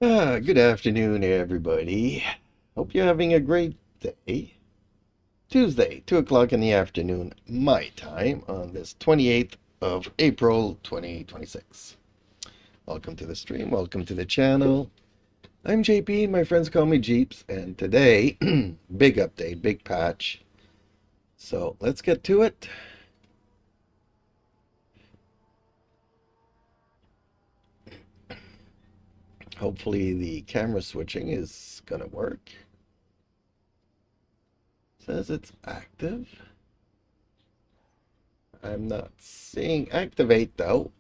Good afternoon, everybody. Hope you're having a great day. Tuesday, 2 o'clock in the afternoon, my time, on this 28th of April, 2026. Welcome to the stream. Welcome to the channel. I'm JP. My friends call me Jeeps. And today, big update, big patch. So let's get to it. Hopefully the camera switching is gonna work. Says it's active. I'm not seeing activate though.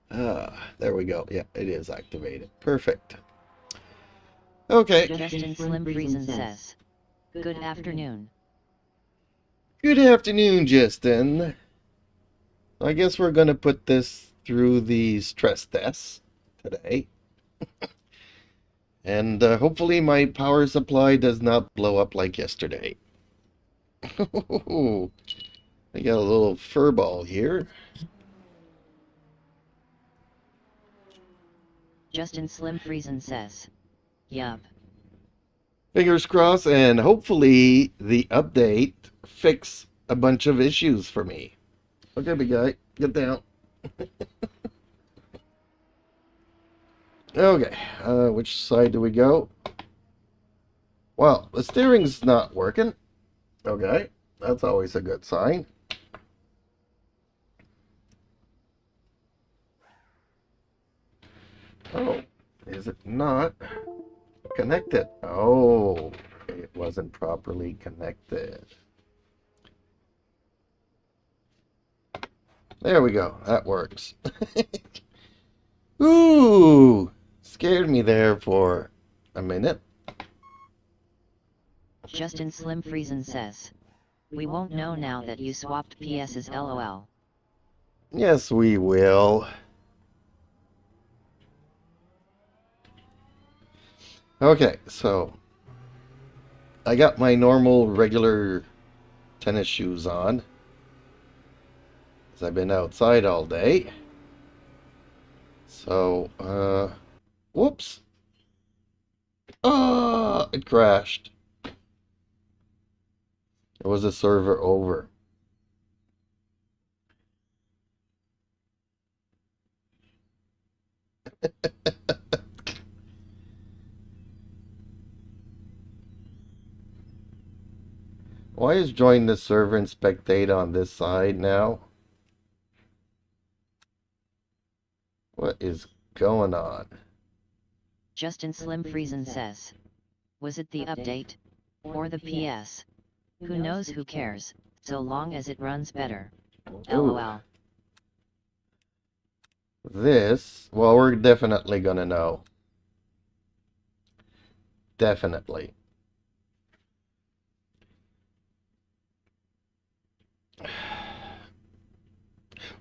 There we go. Yeah, it is activated. Perfect. Okay. Justin Slim Friesen says, "Good afternoon." Good afternoon, Justin. I guess we're going to put this through the stress test today. And hopefully my power supply does not blow up like yesterday. I got a little fur ball here. Justin Slim Friesen says, "Yup." Fingers crossed, and hopefully the update fix a bunch of issues for me. Okay, big guy, get down. Okay, which side do we go? Well, the steering's not working. Okay, that's always a good sign. Oh, is it not connected? Oh, it wasn't properly connected. There we go, that works. Ooh, scared me there for a minute. Justin Slim Friesen says, "We won't know now that you swapped PS's LOL." Yes, we will. Okay, so I got my normal regular tennis shoes on, as I've been outside all day. So, whoops. Ah, it crashed. It was a server over. Why is join the server and spectate on this side now? What is going on? Justin Slim Friesen says, "Was it the update? Or the PS? Who knows, who cares, so long as it runs better. LOL." This, well, we're definitely gonna know. Definitely.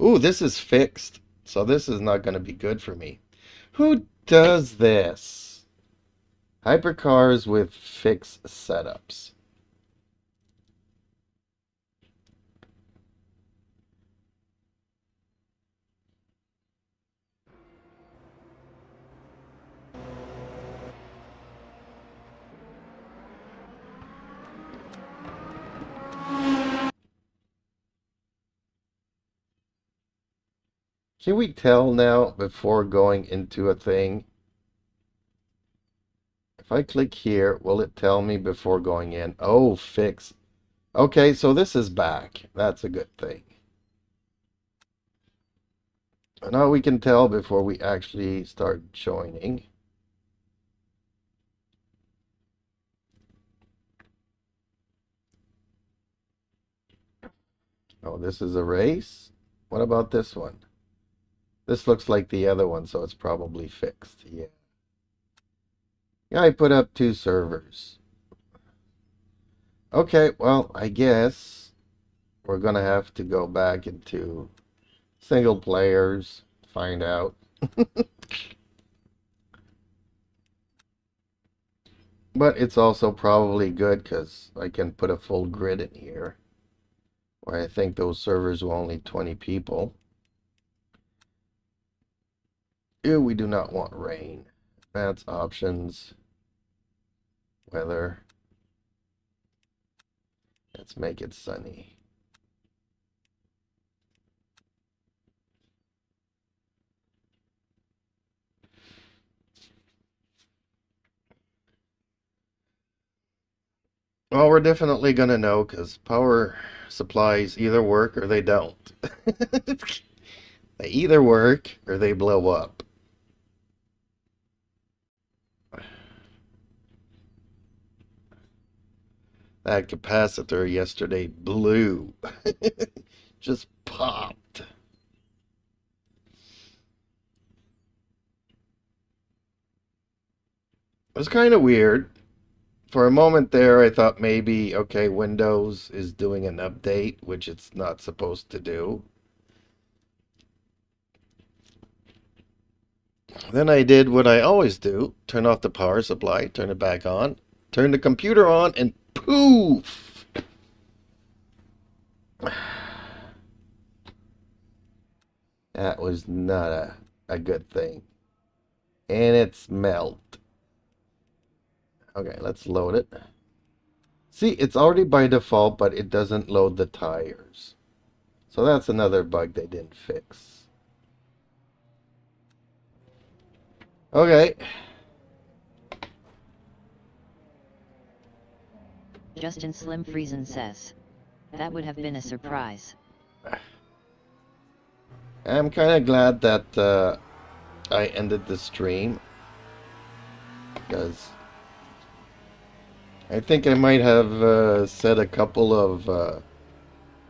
Ooh, this is fixed. So this is not going to be good for me. Who does this? Hypercars with fixed setups. Can we tell now before going into a thing? If I click here, will it tell me before going in? Oh, fix. Okay, so this is back. That's a good thing. Now we can tell before we actually start joining. Oh, this is a race? What about this one? This looks like the other one, so it's probably fixed. Yeah. Yeah, I put up 2 servers. Okay, well, I guess we're going to have to go back into single players, find out. But it's also probably good because I can put a full grid in here, where I think those servers were only 20 people. Ew, we do not want rain. That's options. Weather. Let's make it sunny. Well, we're definitely gonna know because power supplies either work or they don't. They either work or they blow up. That capacitor yesterday blew. Just popped. It was kind of weird. For a moment there, I thought maybe, okay, Windows is doing an update, which it's not supposed to do. Then I did what I always do, turn off the power supply, turn it back on, turn the computer on, and poof! That was not a good thing. And it smelled. Okay, let's load it. See, it's already by default, but it doesn't load the tires. So that's another bug they didn't fix. Okay. Justin Slim Friesen says, that would have been a surprise. I'm kind of glad that I ended the stream. Because I think I might have said a couple of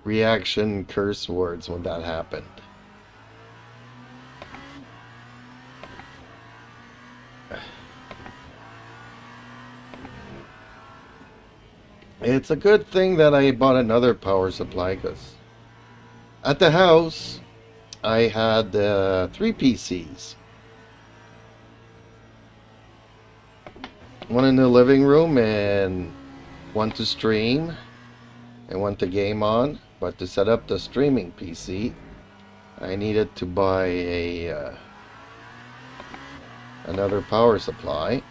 reaction curse words when that happened. It's a good thing that I bought another power supply because at the house I had 3 PCs. One in the living room and one to stream and one to game on. But to set up the streaming PC, I needed to buy another power supply.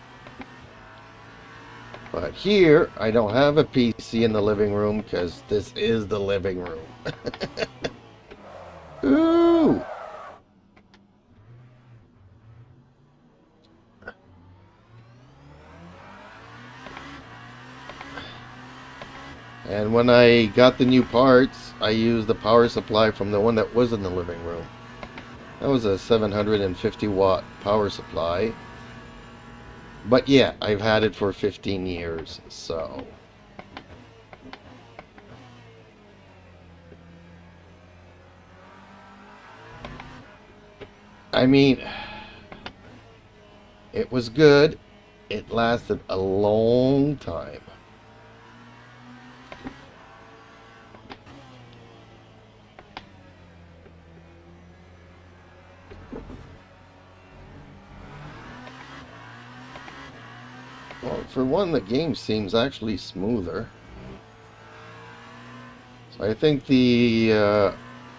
But here, I don't have a PC in the living room because this is the living room. Ooh! And when I got the new parts, I used the power supply from the one that was in the living room. That was a 750 watt power supply. But yeah, I've had it for 15 years, so... I mean, it was good. It lasted a long time. Well, for one, the game seems actually smoother. So I think the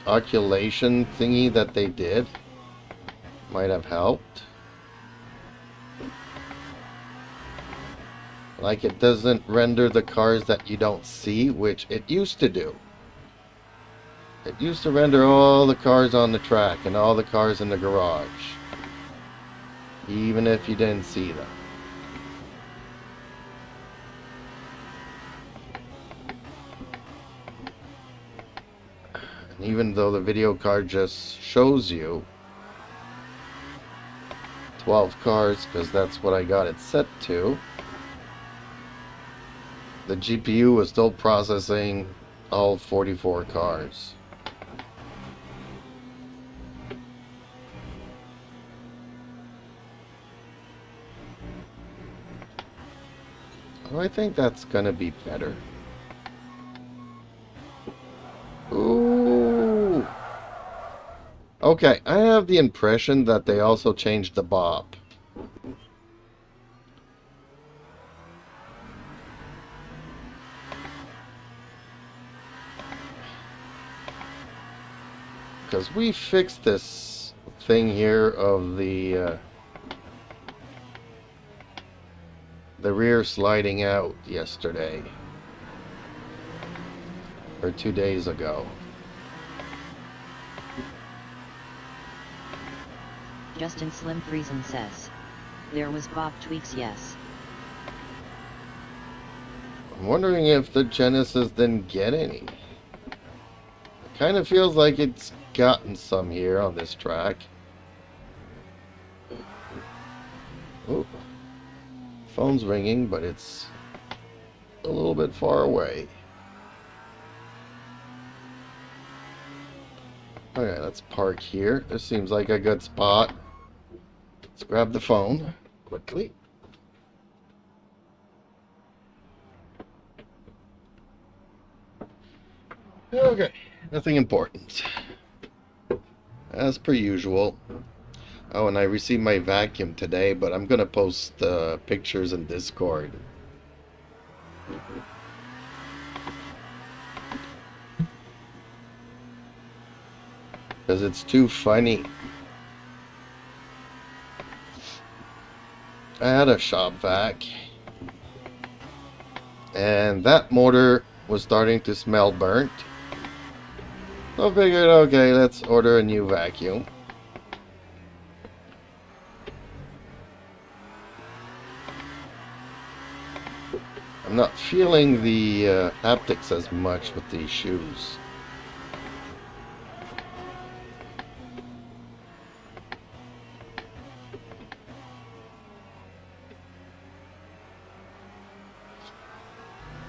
occultation thingy that they did might have helped. Like, it doesn't render the cars that you don't see, which it used to do. It used to render all the cars on the track and all the cars in the garage, even if you didn't see them. And even though the video card just shows you 12 cars, because that's what I got it set to, the GPU was still processing all 44 cars. Well, I think that's gonna be better. Ooh. Okay, I have the impression that they also changed the bop. Because we fixed this thing here of the rear sliding out yesterday or 2 days ago. Justin Slim Friesen says, there was Bob tweaks, yes. I'm wondering if the Genesis didn't get any. It kind of feels like it's gotten some here on this track. Oh, phone's ringing, but it's a little bit far away. Okay, let's park here. This seems like a good spot. Let's grab the phone quickly. Okay, nothing important. As per usual. Oh, and I received my vacuum today, but I'm gonna post pictures in Discord. Because it's too funny. I had a shop vac, and that motor was starting to smell burnt. So I figured, okay, let's order a new vacuum. I'm not feeling the haptics as much with these shoes.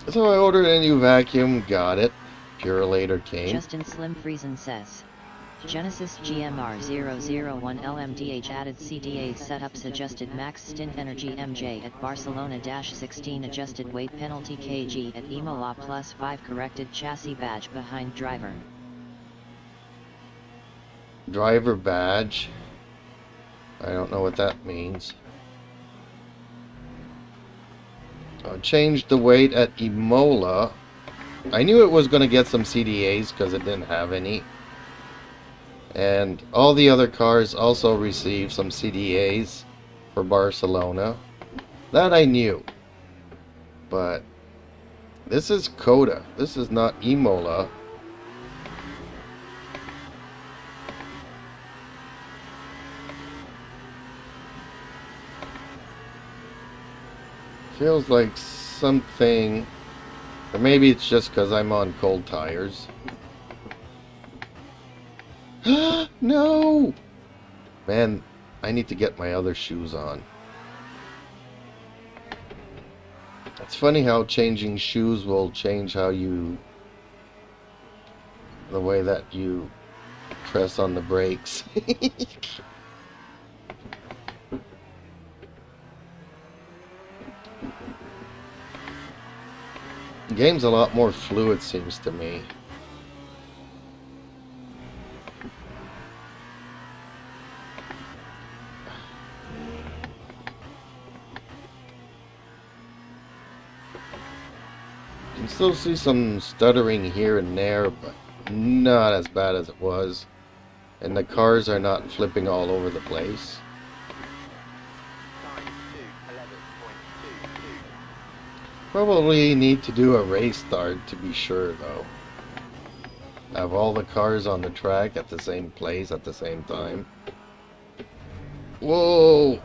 So I ordered a new vacuum, got it. Purelator came. Justin Slim Friesen says, Genesis GMR 001 LMDH added CDA setups adjusted max stint energy MJ at Barcelona-16 adjusted weight penalty kg at Imola +5 corrected chassis badge behind driver. Driver badge. I don't know what that means. Changed the weight at Imola. I knew it was going to get some CDAs because it didn't have any. And all the other cars also received some CDAs for Barcelona. That I knew. But this is Coda. This is not Imola. Feels like something, or maybe it's just because I'm on cold tires. No! Man, I need to get my other shoes on. It's funny how changing shoes will change how you, the way that you press on the brakes. The game's a lot more fluid, seems to me. You can still see some stuttering here and there, but not as bad as it was. And the cars are not flipping all over the place. Probably need to do a race start to be sure, though. Have all the cars on the track at the same place at the same time. Whoa!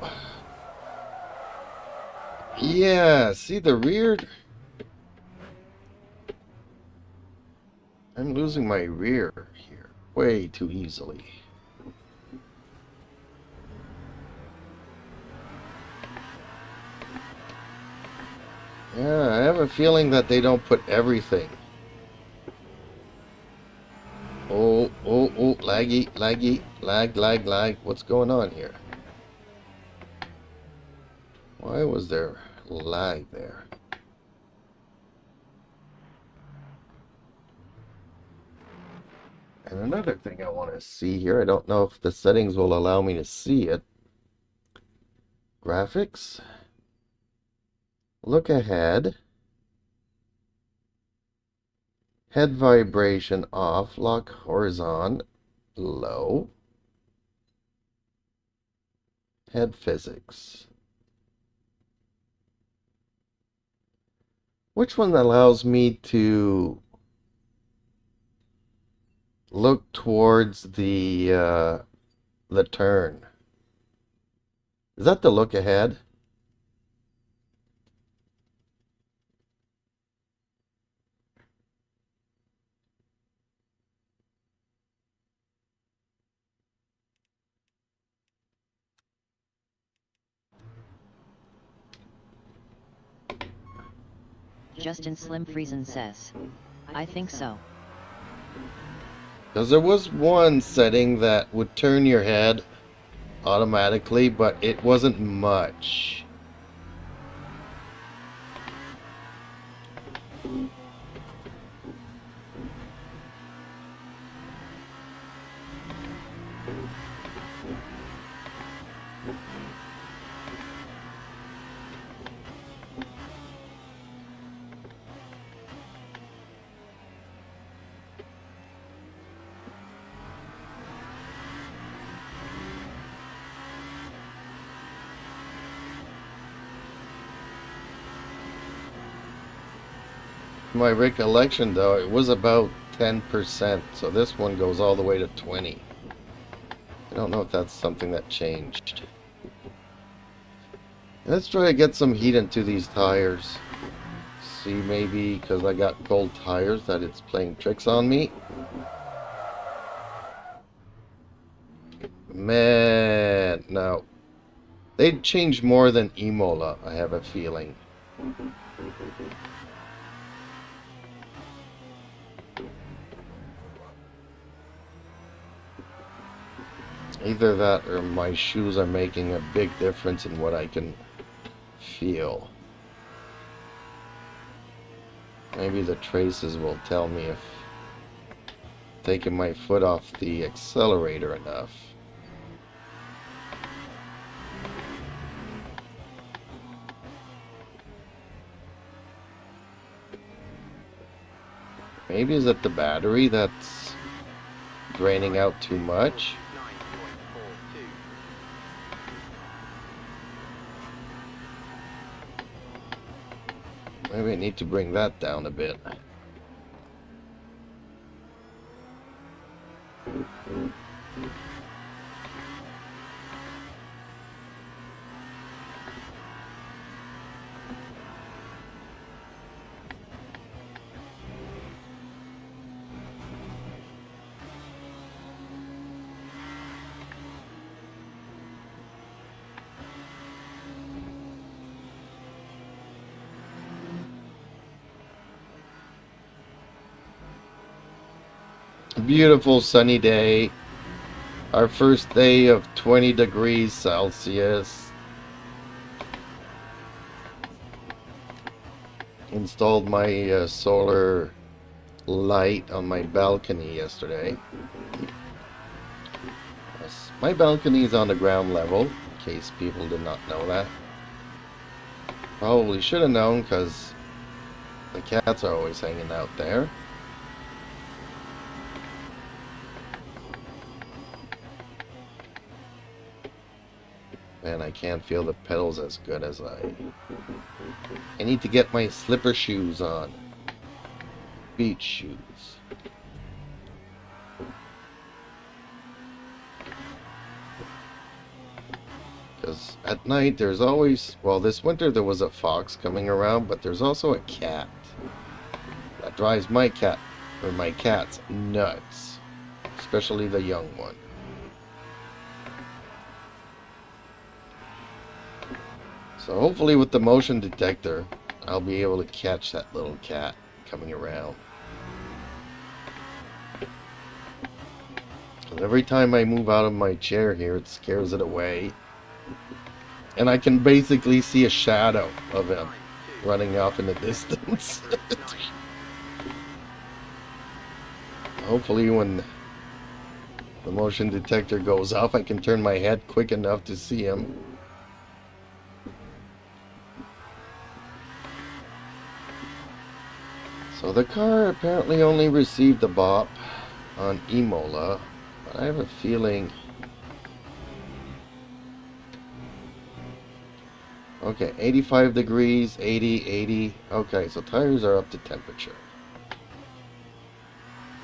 Yeah, see the rear? I'm losing my rear here way too easily. Yeah, I have a feeling that they don't put everything. Oh, laggy, lag. What's going on here? Why was there lag there? And another thing I want to see here, I don't know if the settings will allow me to see it. Graphics. Look ahead. Head vibration off. Lock horizon low. Head physics. Which one allows me to look towards the turn? Is that the look ahead? Justin Slim Friesen says, I think so. Because there was one setting that would turn your head automatically, but it wasn't much. My recollection, though, it was about 10%, so this one goes all the way to 20. I don't know if that's something that changed. Let's try to get some heat into these tires. See, maybe because I got cold tires that it's playing tricks on me. Man, no. They'd change more than Imola, I have a feeling. Either that or my shoes are making a big difference in what I can feel. Maybe the traces will tell me if taking my foot off the accelerator enough. Maybe is it the battery that's draining out too much? Maybe I need to bring that down a bit. Beautiful sunny day. Our first day of 20 degrees Celsius. Installed my solar light on my balcony yesterday. Yes, my balcony is on the ground level, in case people did not know that. Probably should have known because the cats are always hanging out there. And I can't feel the pedals as good as I need to get my slipper shoes on. Beach shoes. Because at night there's always, well, this winter there was a fox coming around, but there's also a cat. That drives my cat, or my cats, nuts. Especially the young one. So hopefully with the motion detector, I'll be able to catch that little cat coming around. And every time I move out of my chair here, it scares it away. And I can basically see a shadow of him running off in the distance. Hopefully when the motion detector goes off, I can turn my head quick enough to see him. So the car apparently only received a bop on Imola, but I have a feeling Okay, 85 degrees, 80, 80. Okay, so tires are up to temperature.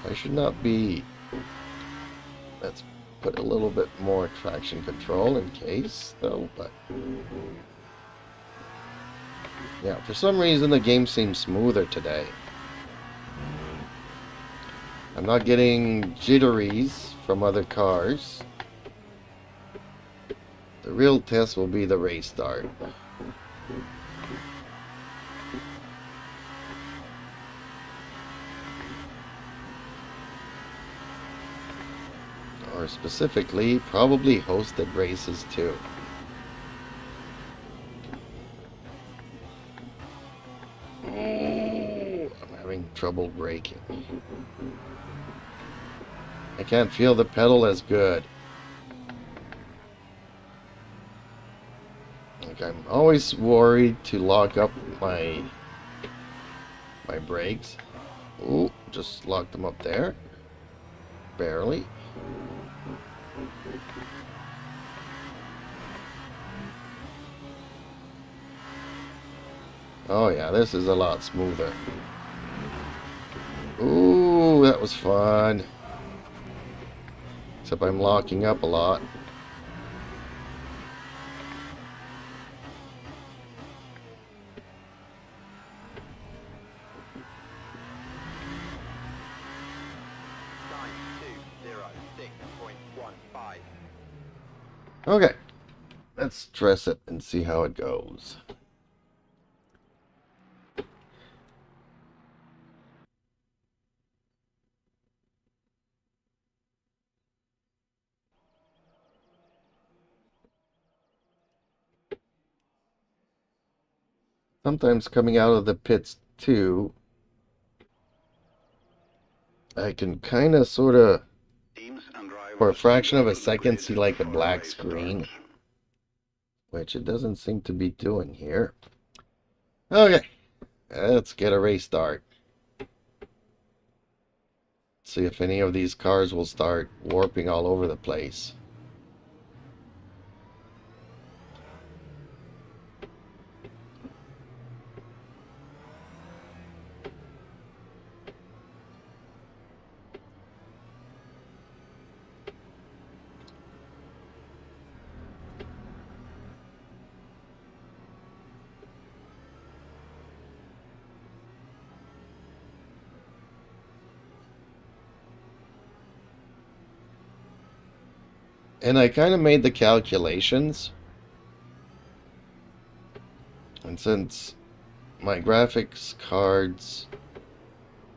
I should not be... Let's put a little bit more traction control in case, though, but... Yeah, for some reason the game seems smoother today. I'm not getting jitteries from other cars. The real test will be the race start. Or specifically, probably hosted races too. Oh, I'm having trouble braking. I can't feel the pedal as good. Like, I'm always worried to lock up my brakes. Ooh, just locked them up there. Barely. Oh yeah, this is a lot smoother. Ooh, that was fun. Except I'm locking up a lot. Okay, let's stress it and see how it goes. Sometimes coming out of the pits too, I can kind of sort of, for a fraction of a second, see like a black screen, which it doesn't seem to be doing here. Okay, let's get a race start. See if any of these cars will start warping all over the place. And I kind of made the calculations. And since my graphics cards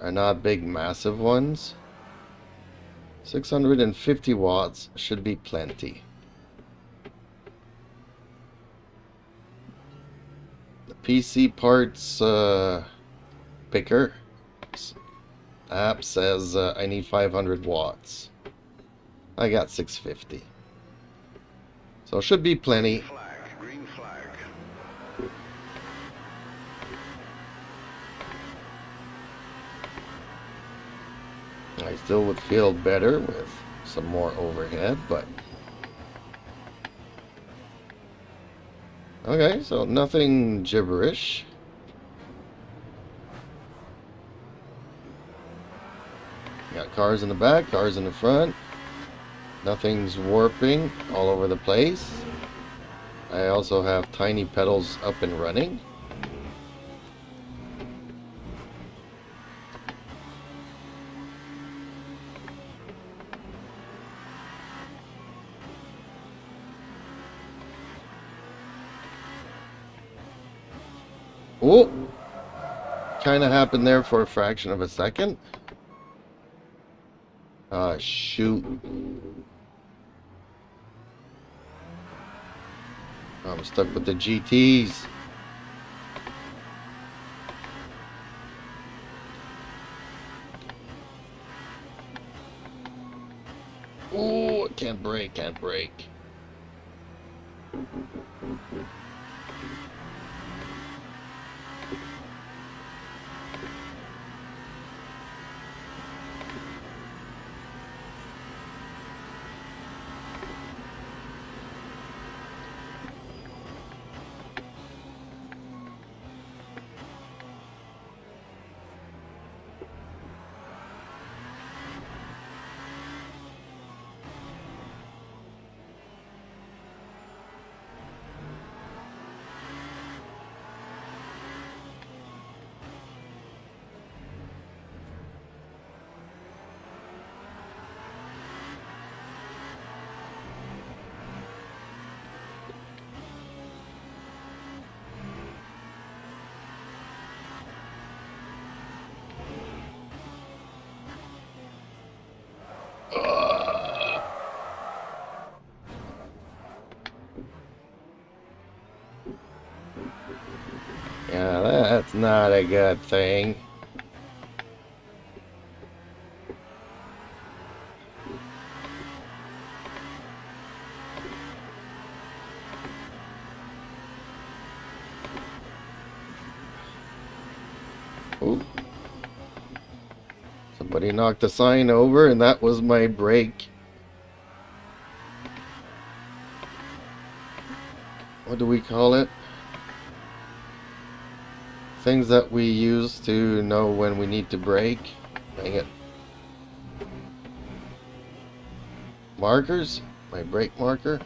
are not big, massive ones, 650 watts should be plenty. The PC parts picker app says I need 500 watts. I got 650. So should be plenty. Green flag. I still would feel better with some more overhead, but... Okay, so nothing gibberish. Got cars in the back, cars in the front. Nothing's warping all over the place. I also have tiny pedals up and running. Oh! Kind of happened there for a fraction of a second. Ah, shoot. I'm stuck with the GTs. Oh, can't brake, can't brake. Yeah, that's not a good thing. Ooh. Somebody knocked a sign over, and that was my brake. What do we call it? Things that we use to know when we need to brake. Dang it. Markers? My brake marker?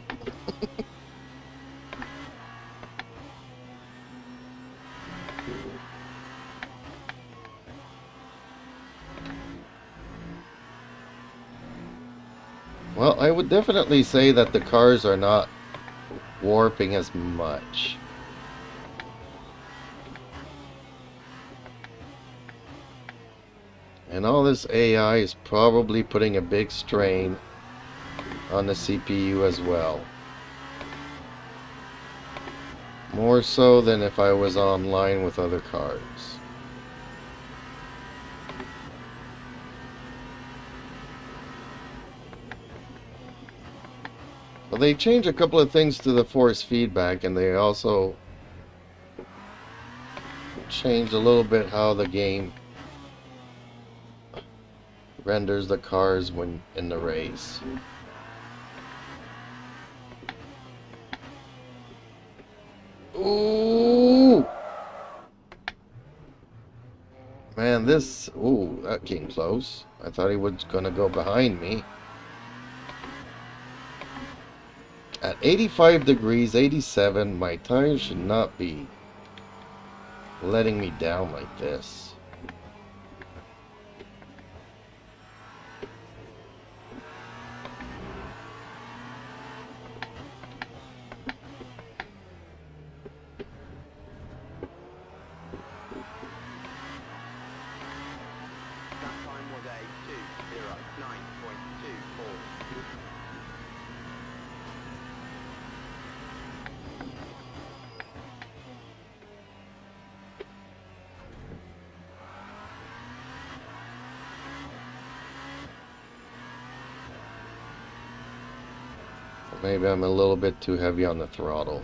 Well, I would definitely say that the cars are not warping as much. And all this AI is probably putting a big strain on the CPU as well. More so than if I was online with other cars. Well, they changed a couple of things to the force feedback, and they also changed a little bit how the game renders the cars when in the race. Ooh! Man, this... Ooh, that came close. I thought he was gonna go behind me. At 85 degrees, 87, my tires should not be letting me down like this. Maybe I'm a little bit too heavy on the throttle.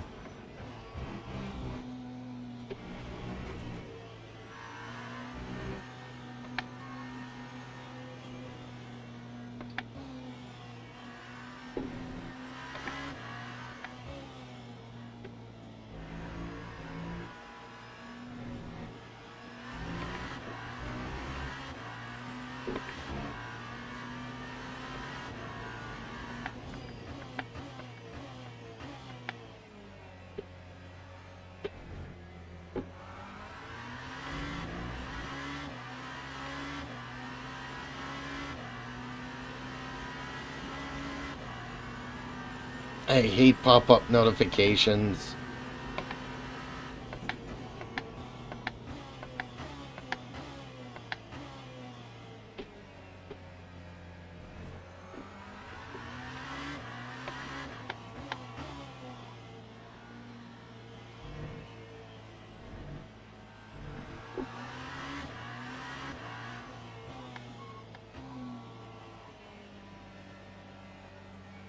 I hate pop-up notifications.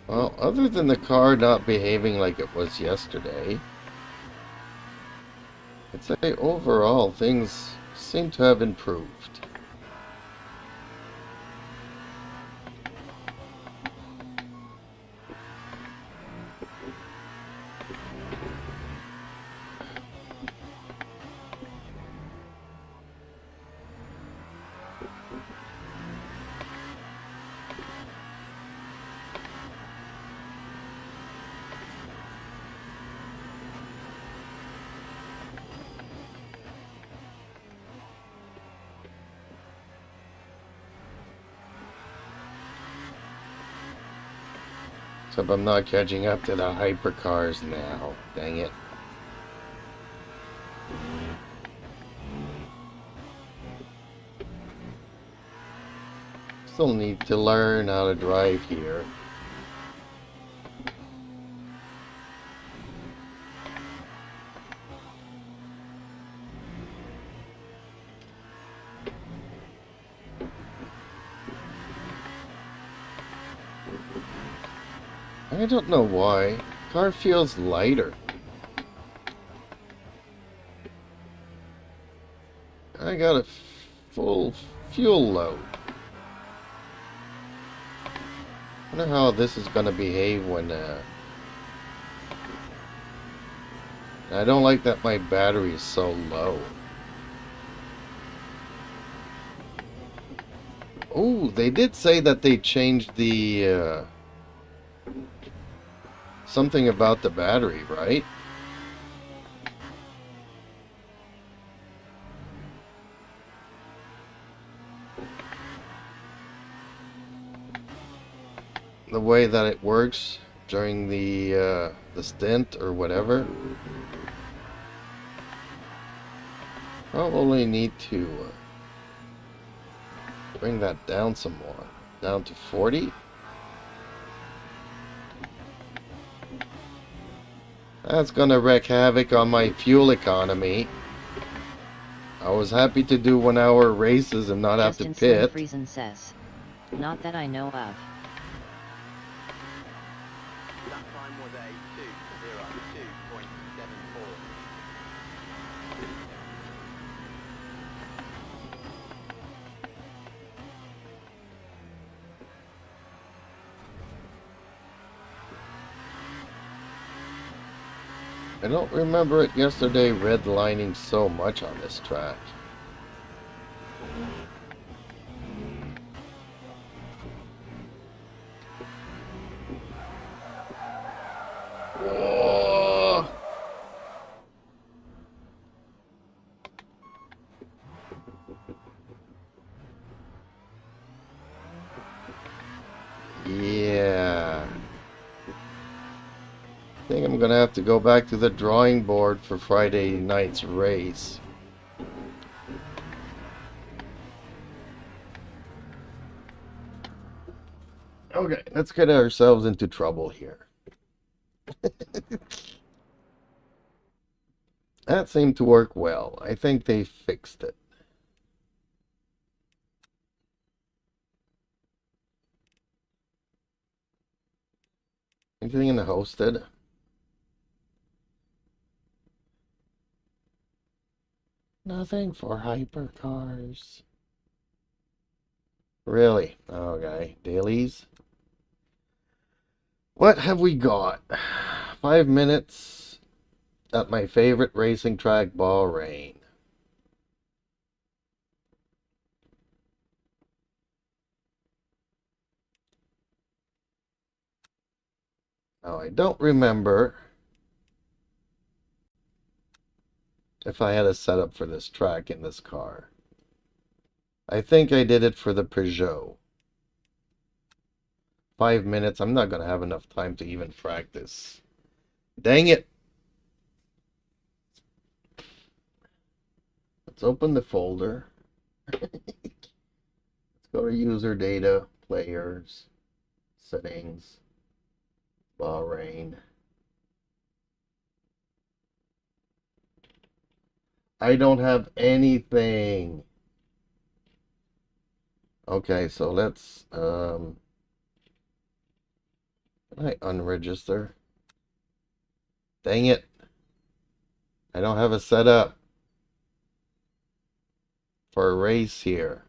Well, other than the car not behaving like it was yesterday, I'd say overall things seem to have improved. Except I'm not catching up to the hypercars now. Dang it. Still need to learn how to drive here. I don't know why. Car feels lighter. I got a full fuel load. I wonder how this is gonna behave when I don't like that my battery is so low. Oh, they did say that they changed the something about the battery, right? The way that it works during the stint or whatever. Probably need to bring that down some more. Down to 40. That's gonna wreak havoc on my fuel economy. I was happy to do 1 hour races and not have to Justin pit. Friesen says, not that I know of. That time was a 2:02.74. I don't remember it yesterday redlining so much on this track. Whoa. Yeah. I think I'm gonna have to go back to the drawing board for Friday night's race. Okay, let's get ourselves into trouble here. That seemed to work well. I think they fixed it. Anything in the hosted? Nothing for hypercars. Really? Okay. Dailies? What have we got? 5 minutes at my favorite racing track, Bahrain. Now, I don't remember if I had a setup for this track in this car. I think I did it for the Peugeot. 5 minutes. I'm not going to have enough time to even practice. Dang it. Let's open the folder. Let's go to user data, players, settings, Bahrain. I don't have anything. Okay, so let's can I unregister? Dang it. I don't have a setup for a race here.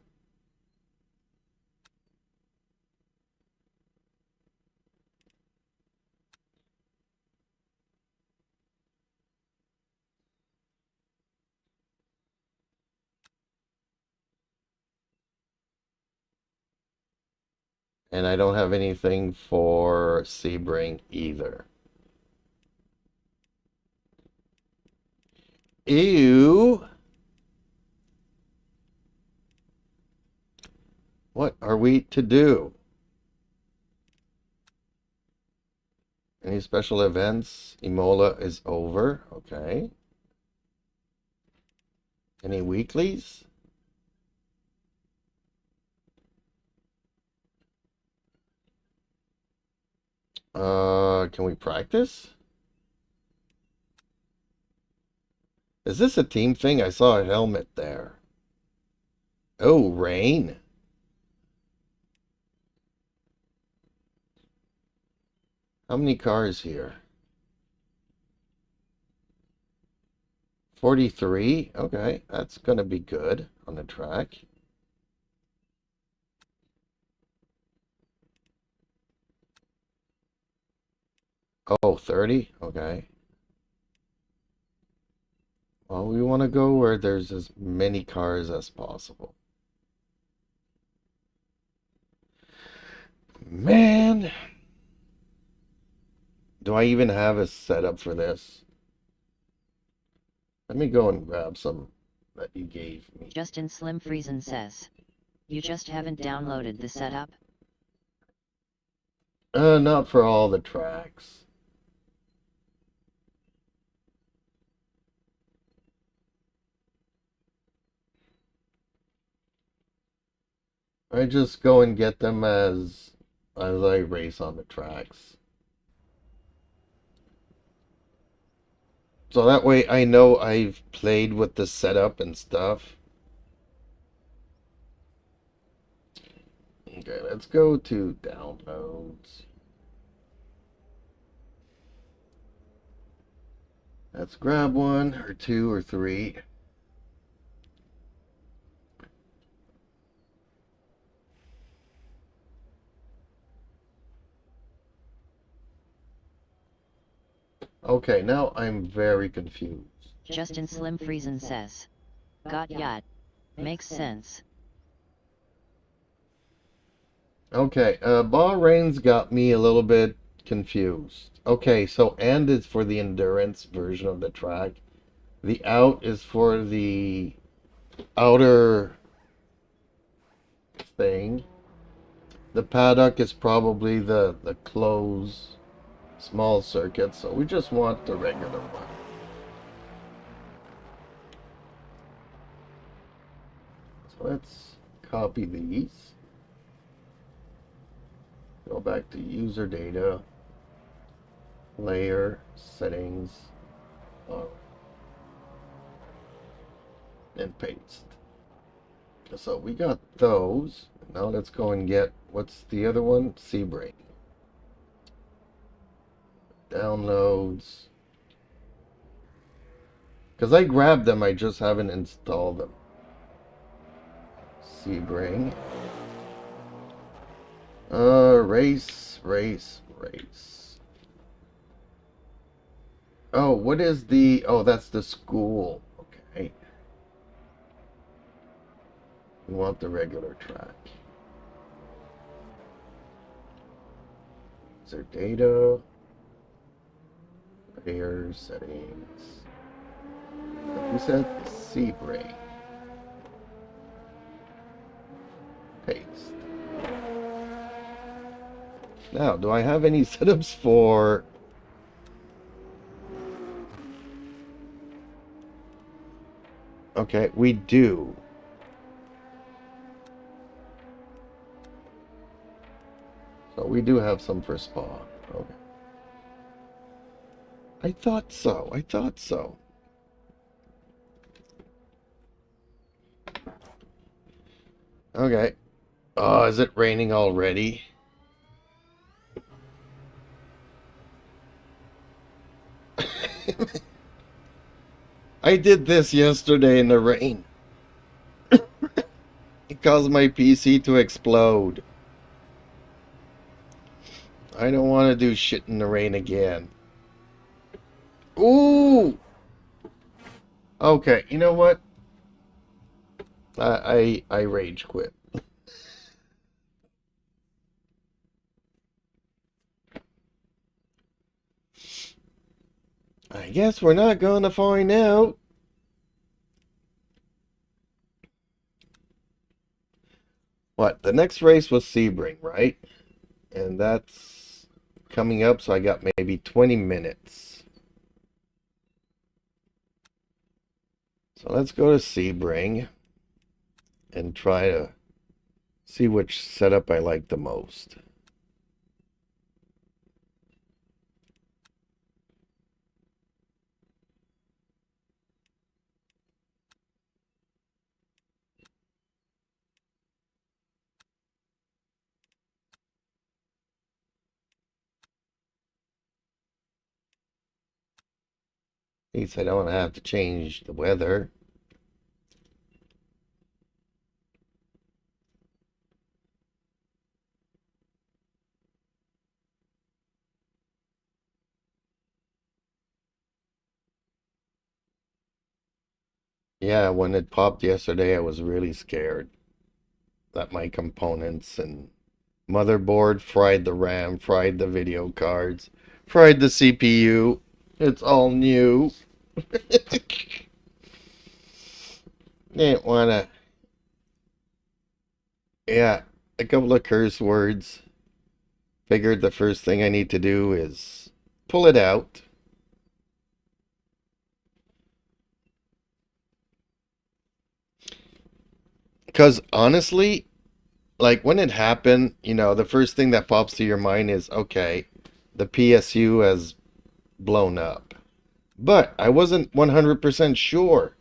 And I don't have anything for Sebring either. Ew. What are we to do? Any special events? Imola is over. Okay. Any weeklies? Can we practice? Is this a team thing? I saw a helmet there. Oh, rain. How many cars here? 43? Okay, that's gonna be good on the track. Oh, 30? Okay. Well, we want to go where there's as many cars as possible. Man, do I even have a setup for this? Let me go and grab some that you gave me. Justin Slim Friesen says, you just haven't downloaded the setup? Not for all the tracks. I just go and get them as I race on the tracks. So that way I know I've played with the setup and stuff. Okay, let's go to downloads. Let's grab one or two or three. Okay, now I'm very confused. Justin Slim Friesen says, got yacht. Makes sense. Okay, Bahrain's got me a little bit confused. Okay, so and is for the endurance version of the track. The out is for the outer thing. The paddock is probably the closed small circuit, so we just want the regular one. So let's copy these. Go back to user data, layer, settings, and paste. So we got those. Now let's go and get, what's the other one? Sebring. Downloads. Because I grabbed them, I just haven't installed them. Sebring. Race. Oh, what is the, oh, that's the school. Okay. We want the regular track. User data. Layer settings. Like we said, Sebring. Paste. Now, do I have any setups for... Okay, we do. So we do have some for Spa. Okay. I thought so. Okay. Oh, is it raining already? I did this yesterday in the rain. It caused my PC to explode. I don't want to do shit in the rain again. Ooh! Okay, you know what? I rage quit. I guess we're not going to find out. What? The next race was Sebring, right? And that's coming up, so I got maybe 20 minutes. So let's go to Sebring and try to see which setup I like the most. At least I don't have to change the weather. Yeah, when it popped yesterday, I was really scared that my components and motherboard fried the RAM, fried the video cards, fried the CPU. It's all new. Didn't wanna. Yeah, a couple of curse words. Figured the first thing I need to do is pull it out. Because honestly, like when it happened, the first thing that pops to your mind is, okay, the PSU has blown up. But I wasn't 100% sure.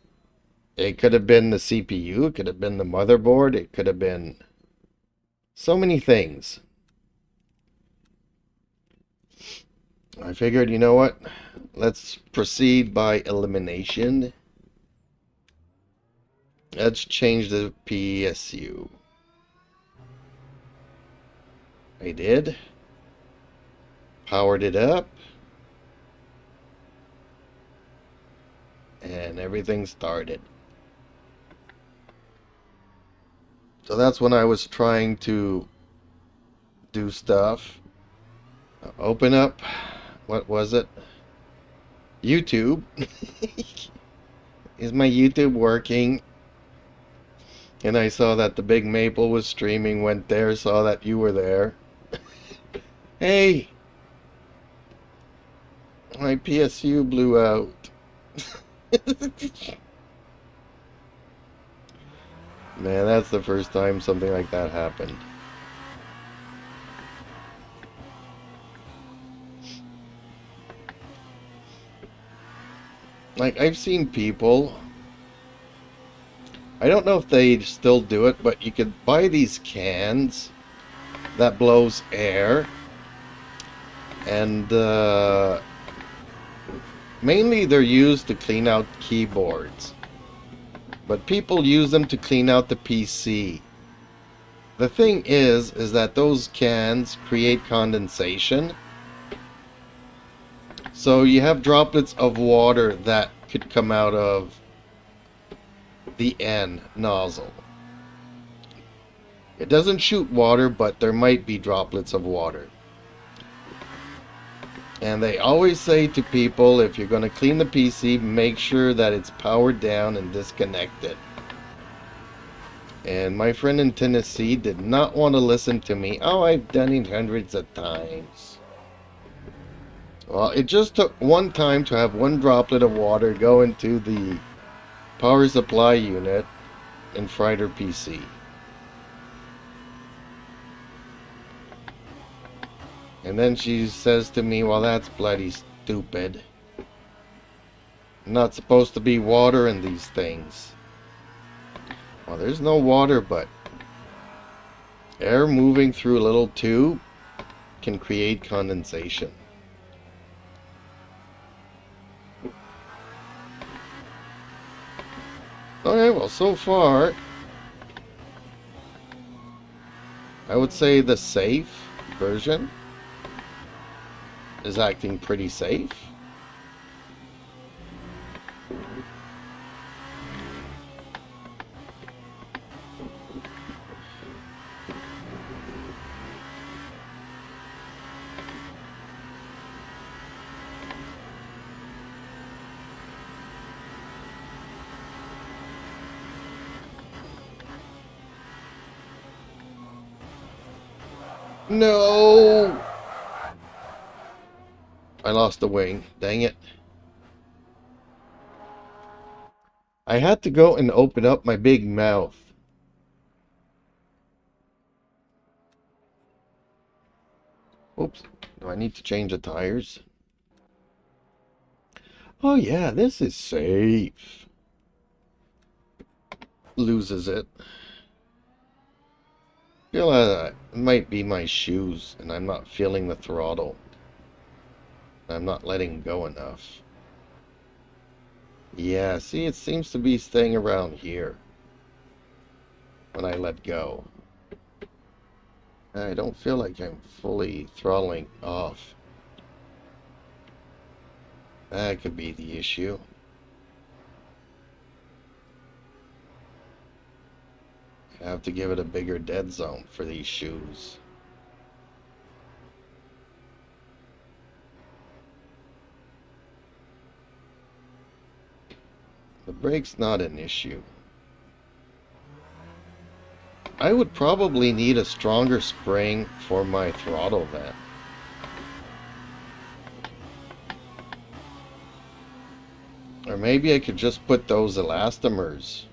It could have been the CPU, it could have been the motherboard, it could have been so many things. I figured, you know what? Let's proceed by elimination. Let's change the PSU. I did. Powered it up. And everything started. So that's when I was trying to do stuff. Open up. What was it? YouTube. Is my YouTube working? And I saw that the Big Maple was streaming, went there, saw that you were there. Hey! My PSU blew out. Man, that's the first time something like that happened. Like, I've seen people, I don't know if they still do it, but you could buy these cans that blows air, and mainly they're used to clean out keyboards, but people use them to clean out the PC. The thing is that those cans create condensation, so you have droplets of water that could come out of the N nozzle. It doesn't shoot water, but there might be droplets of water. And they always say to people, if you're going to clean the PC, make sure that it's powered down and disconnected. And my friend in Tennessee did not want to listen to me. Oh, I've done it hundreds of times. Well, it just took one time to have one droplet of water go into the power supply unit and fried her PC. And then she says to me, well, that's bloody stupid. Not supposed to be water in these things. Well, there's no water, but air moving through a little tube can create condensation. Okay, well, so far, I would say the safe version is acting pretty safe. No! I lost the wing. Dang it. I had to go and open up my big mouth. Oops. Do I need to change the tires? Oh yeah, this is safe. Loses it. Feel it might be my shoes, and I'm not feeling the throttle. I'm not letting go enough. Yeah, see, it seems to be staying around here when I let go. I don't feel like I'm fully throttling off. That could be the issue. I have to give it a bigger dead zone for these shoes. The brake's not an issue. I would probably need a stronger spring for my throttle then. Or maybe I could just put those elastomers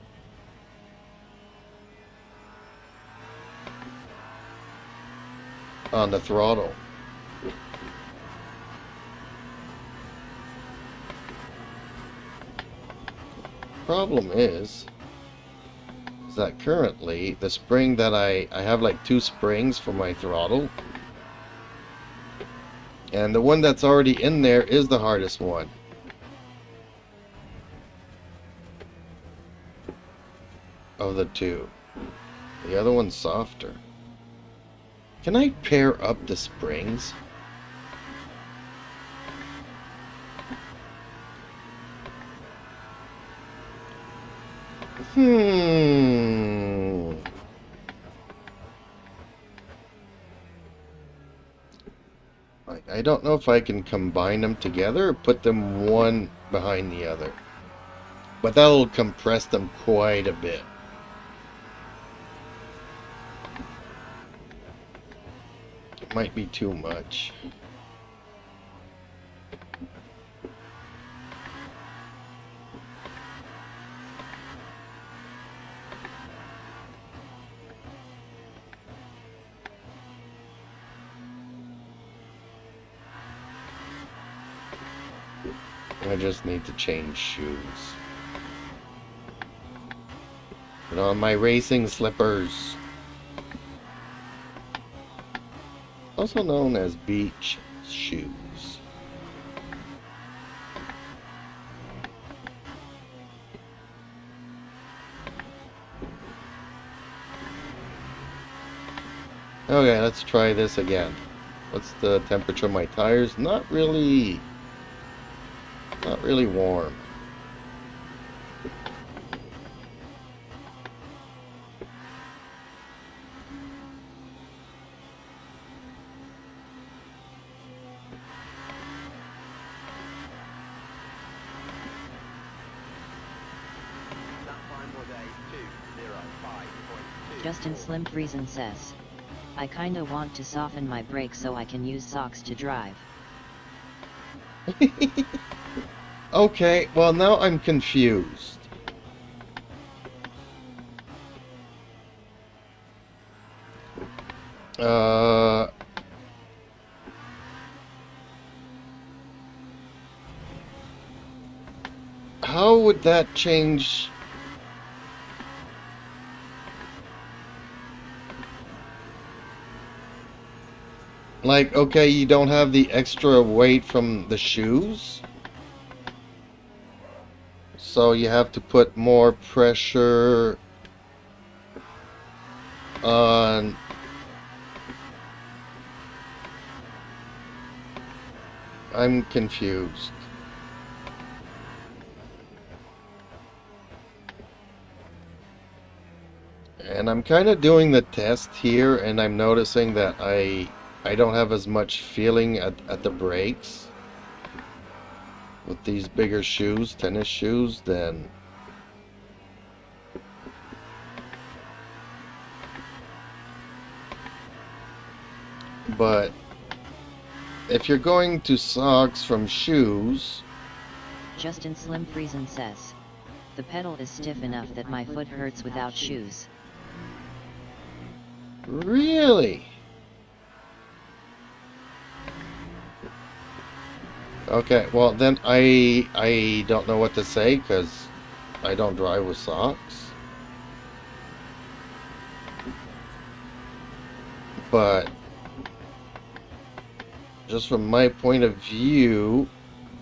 on the throttle. Problem is that currently the spring that I have like 2 springs for my throttle, and the one that's already in there is the hardest one. Of the 2. The other one's softer. Can I pair up the springs? I don't know if I can combine them together or put them one behind the other. But that'll compress them quite a bit. It might be too much. I just need to change shoes. Put on my racing slippers. Also known as beach shoes. Okay, let's try this again. What's the temperature of my tires? Not really warm. That time was a 2:05.2. Justin Slim Friesen says, I kinda want to soften my brakes so I can use socks to drive. Okay, well now I'm confused. How would that change? Like, okay, you don't have the extra weight from the shoes, so you have to put more pressure on I'm confused. And I'm kind of doing the test here, and I'm noticing that I don't have as much feeling at the brakes with these bigger shoes, tennis shoes, than but if you're going to socks from shoes, Justin Slim Friesen says, the pedal is stiff enough that my foot hurts without shoes. really? Okay, well then I don't know what to say because I don't drive with socks. But just from my point of view,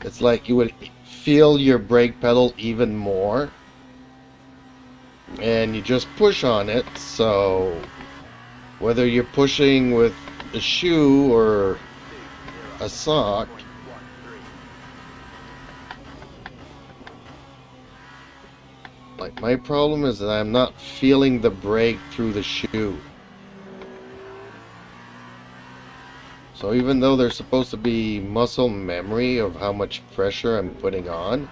it's like you would feel your brake pedal even more, and you just push on it. So whether you're pushing with a shoe or a sock, like my problem is that I'm not feeling the brake through the shoe. So even though there's supposed to be muscle memory of how much pressure I'm putting on,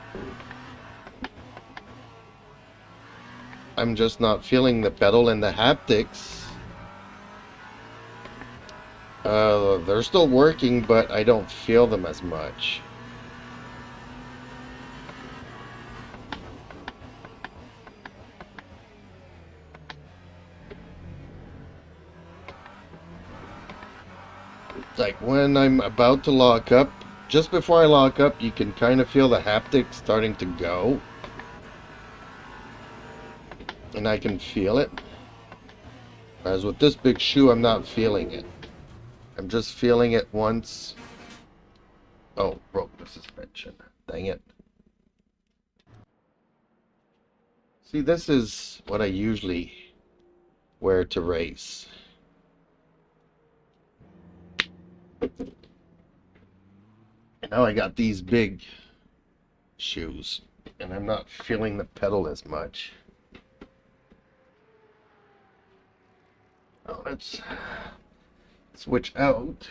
I'm just not feeling the pedal, and the haptics, they're still working, but I don't feel them as much. Like when I'm about to lock up, just before I lock up, you can kind of feel the haptics starting to go. And I can feel it. Whereas with this big shoe, I'm not feeling it. I'm just feeling it once. Oh, broke the suspension. Dang it. See, this is what I usually wear to race. And now I got these big shoes, and I'm not feeling the pedal as much. Oh, let's switch out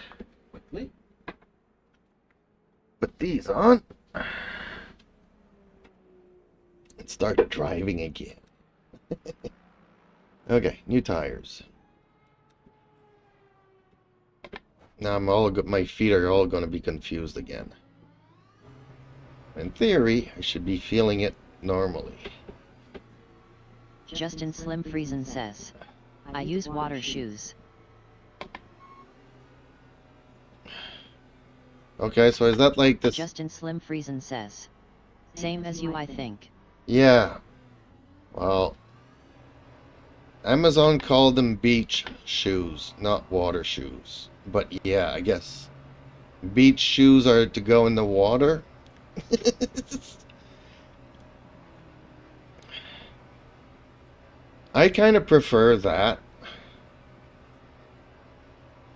quickly. Put these on. And start driving again. Okay, new tires. Now my feet are all going to be confused again. In theory, I should be feeling it normally. Justin Slim Friesen says, I use water shoes. Okay, so is that like this? Justin Slim Friesen says, same as you, I think. Yeah. Well, Amazon called them beach shoes, not water shoes. But yeah, I guess beach shoes are to go in the water. I kind of prefer that,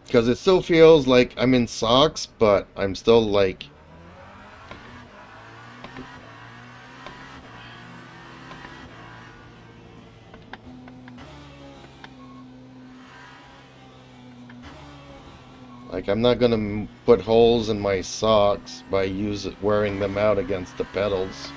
because it still feels like I'm in socks, but I'm still like I'm not gonna put holes in my socks by wearing them out against the pedals.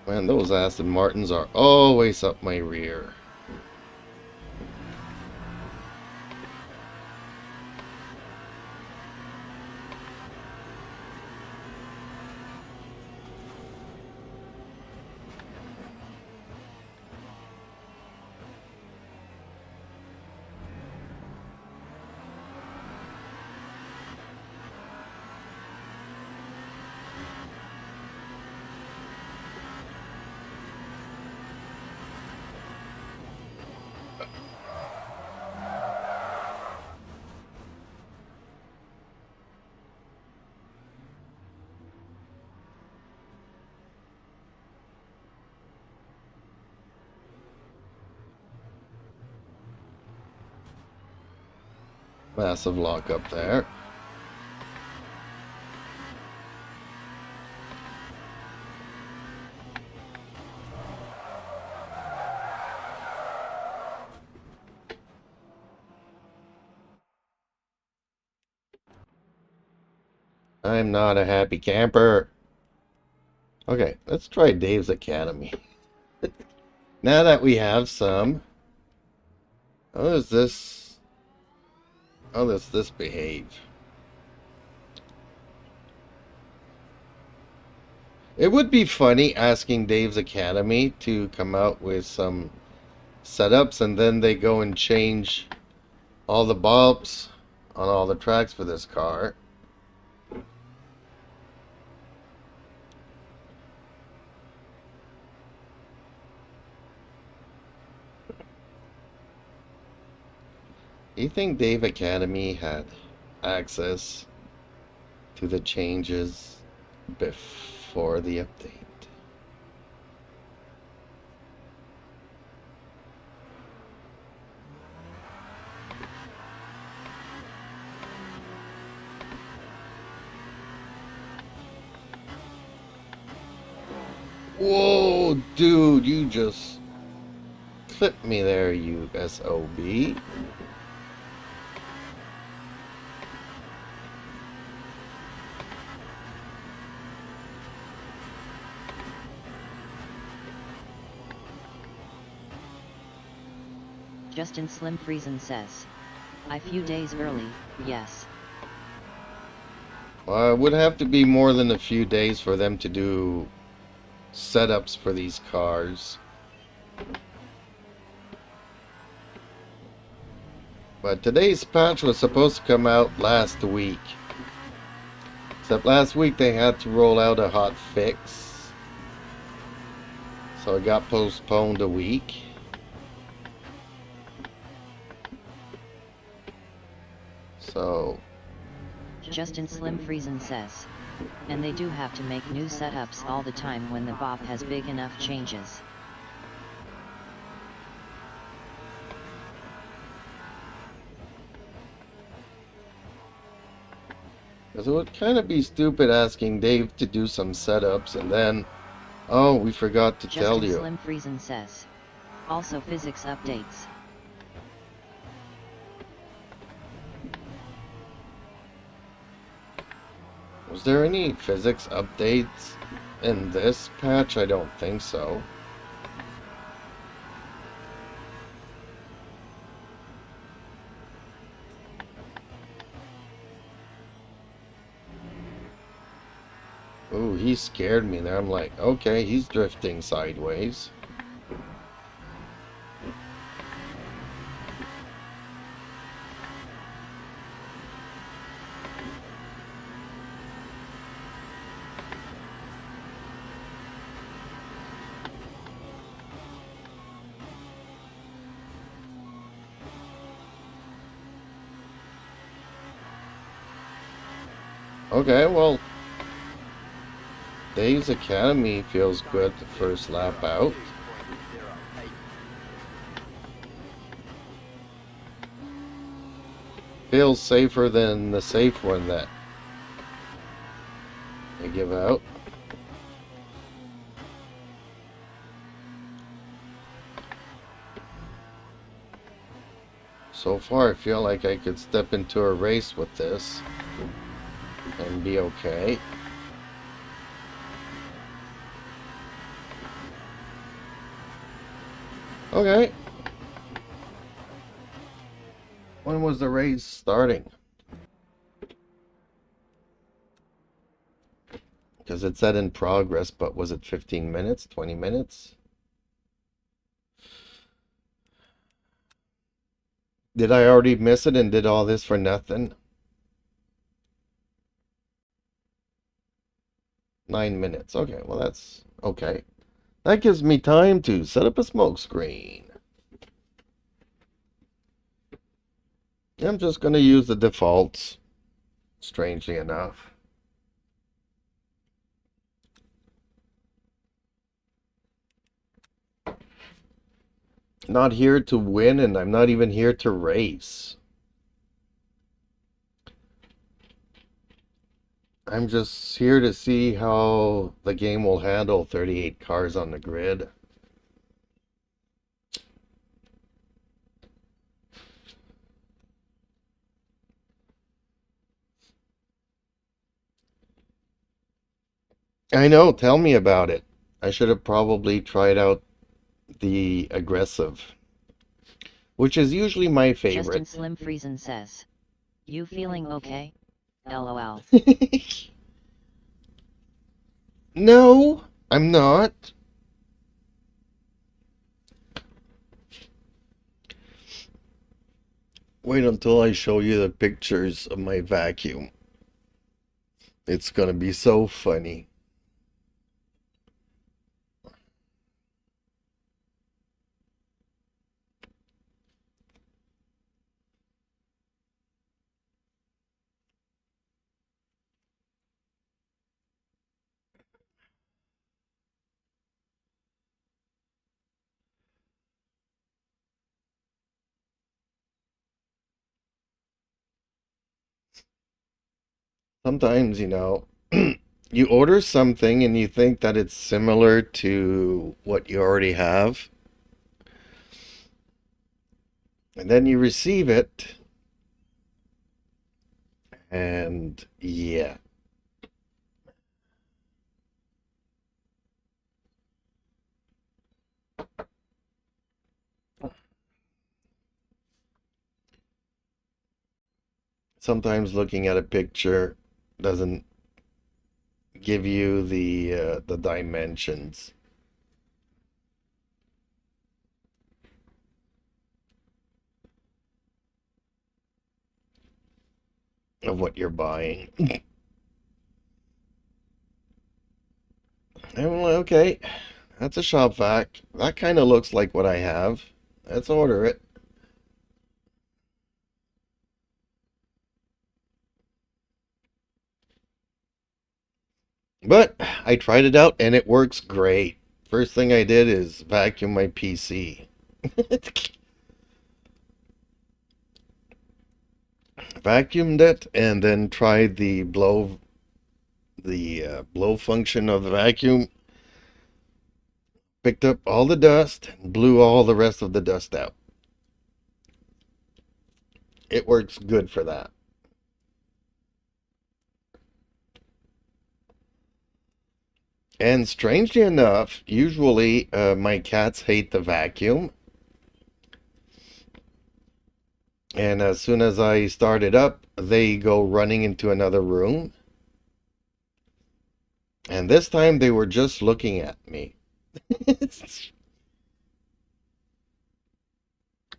Man, those Aston Martins are always up my rear. Massive lock up there. I'm not a happy camper. Okay, let's try Dave's Academy. Now that we have some. How does this behave? It would be funny asking Dave's Academy to come out with some setups, and then they go and change all the bulbs on all the tracks for this car. Do you think Dave Academy had access to the changes before the update? Whoa, dude, you just clipped me there, you SOB. Justin Slim Friesen says, "I few days early, yes." Well, it would have to be more than a few days for them to do setups for these cars. But today's patch was supposed to come out last week. Except last week they had to roll out a hot fix. So it got postponed a week. So Justin Slim Friesen says, "And they do have to make new setups all the time when the BOP has big enough changes." because it would kind of be stupid asking Dave to do some setups and then, oh, we forgot to tell Justin you. Slim Friesen says, "Also physics updates." Was there any physics updates in this patch? I don't think so. Ooh, he scared me there. I'm like, okay, he's drifting sideways. Okay, well, Dave's Academy feels good the first lap out. Feels safer than the safe one that they give out. So far, I feel like I could step into a race with this and be okay. Okay. When was the race starting? Because it said in progress, but was it 15 minutes, 20 minutes? Did I already miss it and did all this for nothing? 9 minutes. Okay, well that's okay. That gives me time to set up a smoke screen. I'm just going to use the defaults, strangely enough. Not here to win, and I'm not even here to race. I'm just here to see how the game will handle 38 cars on the grid. I know, tell me about it. I should have probably tried out the aggressive, which is usually my favorite. Justin Slim Friesen says, "You feeling okay? LOL." No, I'm not. Wait until I show you the pictures of my vacuum. It's gonna be so funny. Sometimes, you order something and you think that it's similar to what you already have, and then you receive it, and yeah. Sometimes looking at a picture doesn't give you the dimensions of what you're buying. And I'm like, okay, that's a shop vac. That kind of looks like what I have. Let's order it. But I tried it out and it works great. First thing I did is vacuum my PC. Vacuumed it and then tried the blow function of the vacuum. Picked up all the dust and blew all the rest of the dust out. It works good for that. And strangely enough, usually my cats hate the vacuum. And as soon as I start it up, they go running into another room. And this time they were just looking at me.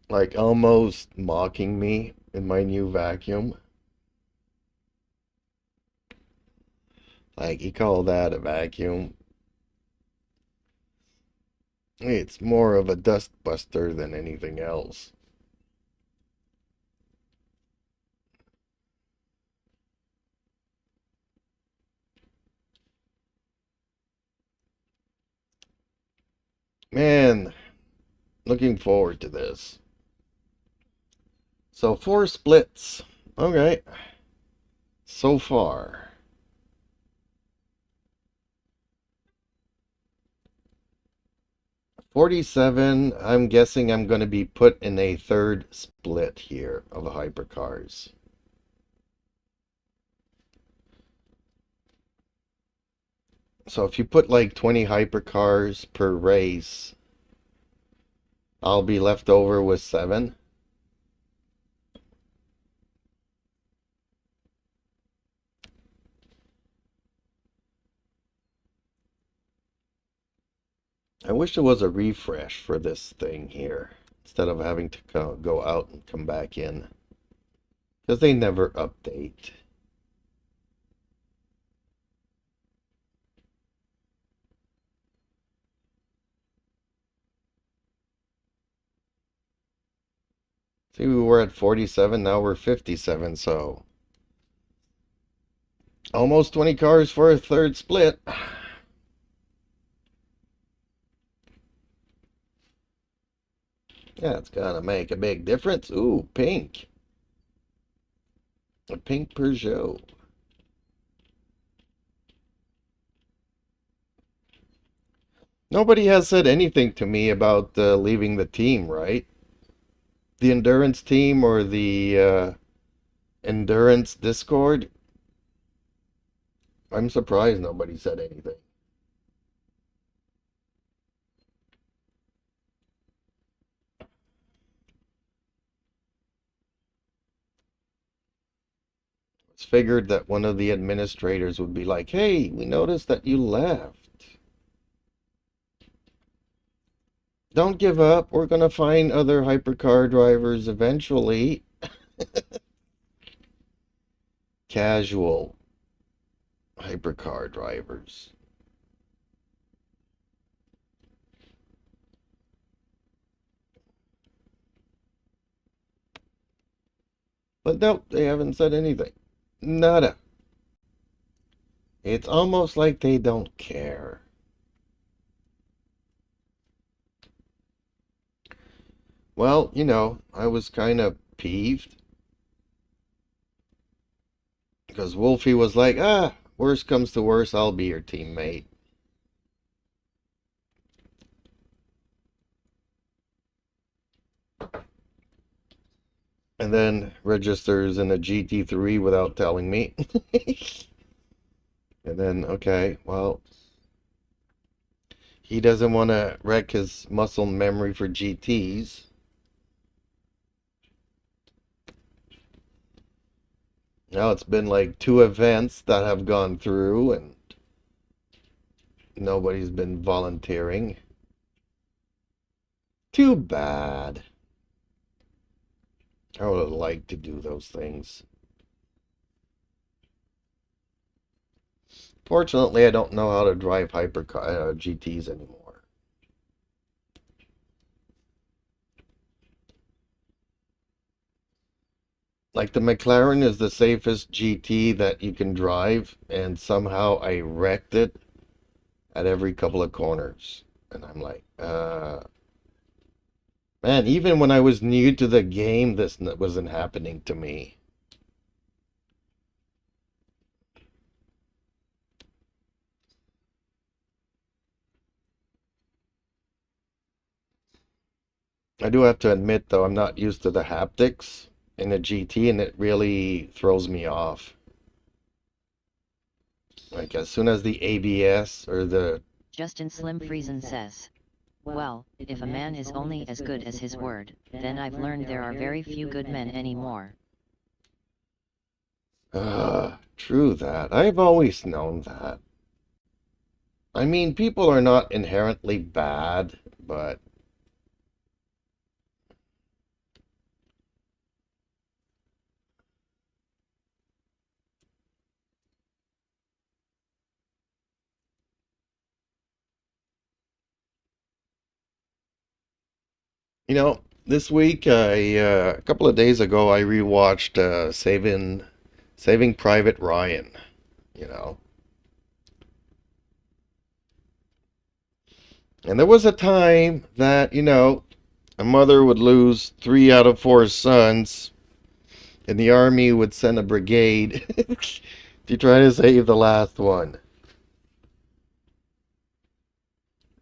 Like almost mocking me in my new vacuum. Like, you call that a vacuum? It's more of a dust buster than anything else. Man, looking forward to this. So 4 splits. Okay. So far. $47. I'm guessing I'm going to be put in a third split here of hypercars. So if you put like 20 hypercars per race, I'll be left over with 7. I wish there was a refresh for this thing here, instead of having to go out and come back in. Because they never update. See, we were at 47, now we're 57, so almost 20 cars for a third split. Yeah, it's gonna make a big difference. Ooh, pink. A pink Peugeot. Nobody has said anything to me about leaving the team, right? The endurance team or the endurance Discord. I'm surprised nobody said anything. It's figured that one of the administrators would be like, hey, we noticed that you left. Don't give up. We're going to find other hypercar drivers eventually. Casual hypercar drivers. But nope, they haven't said anything. Nada. It's almost like they don't care. Well, I was kind of peeved because Wolfie was like, worst comes to worst, I'll be your teammate. And then registers in a GT3 without telling me. And then, okay, well, he doesn't want to wreck his muscle memory for GTs. Now it's been like 2 events that have gone through and nobody's been volunteering. Too bad. I would have liked to do those things. Fortunately, I don't know how to drive hypercar GTs anymore. Like the McLaren is the safest GT that you can drive, and somehow I wrecked it at every couple of corners. And I'm like, man, even when I was new to the game, this wasn't happening to me. I do have to admit, though, I'm not used to the haptics in a GT, and it really throws me off. Like, as soon as the ABS or the... Justin Slim Friesen says, well, if a man is only as good as his word, then I've learned there are very few good men anymore. True that. I've always known that. I mean, people are not inherently bad, but... this week, a couple of days ago, I rewatched Saving Private Ryan, you know. And there was a time that, a mother would lose 3 out of 4 sons, and the army would send a brigade to try to save the last one.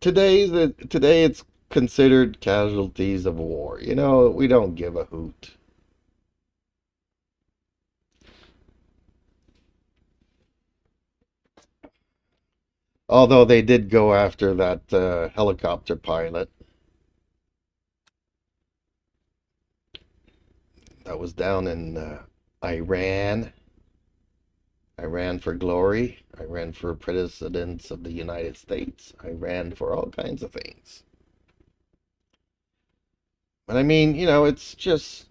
Today it's considered casualties of war. We don't give a hoot. Although they did go after that helicopter pilot. That was down in Iran. I ran for glory. I ran for presidents of the United States. I ran for all kinds of things. But I mean, it's just...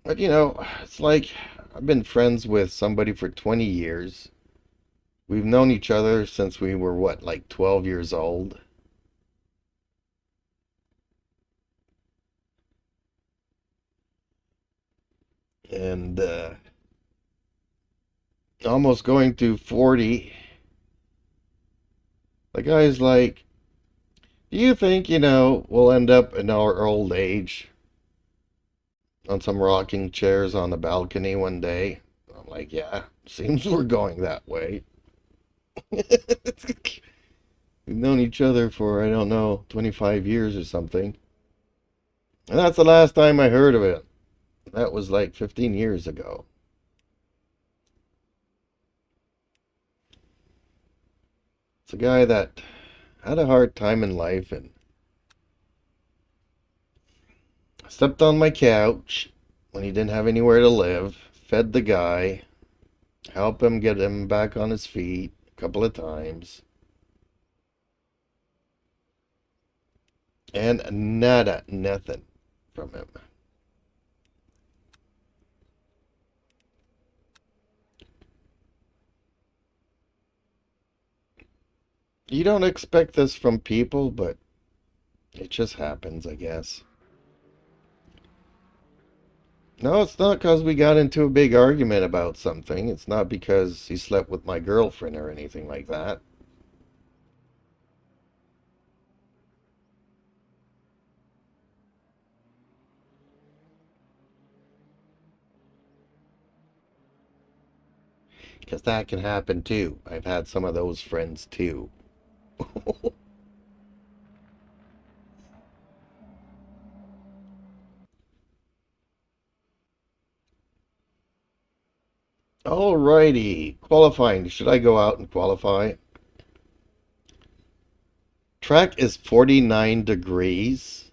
But it's like I've been friends with somebody for 20 years. We've known each other since we were, what, like 12 years old? And almost going to 40. The guy's like, do you think, we'll end up in our old age on some rocking chairs on the balcony one day? I'm like, yeah, seems we're going that way. We've known each other for, I don't know, 25 years or something. And that's the last time I heard of it. That was like 15 years ago. It's a guy that had a hard time in life and slept on my couch when he didn't have anywhere to live, fed the guy, Help him get him back on his feet a couple of times. And nada, nothing from him. You don't expect this from people, but it just happens, I guess. No, it's not because we got into a big argument about something. It's not because he slept with my girlfriend or anything like that. Because that can happen too. I've had some of those friends too. Alrighty. Qualifying. Should I go out and qualify? Track is 49 degrees.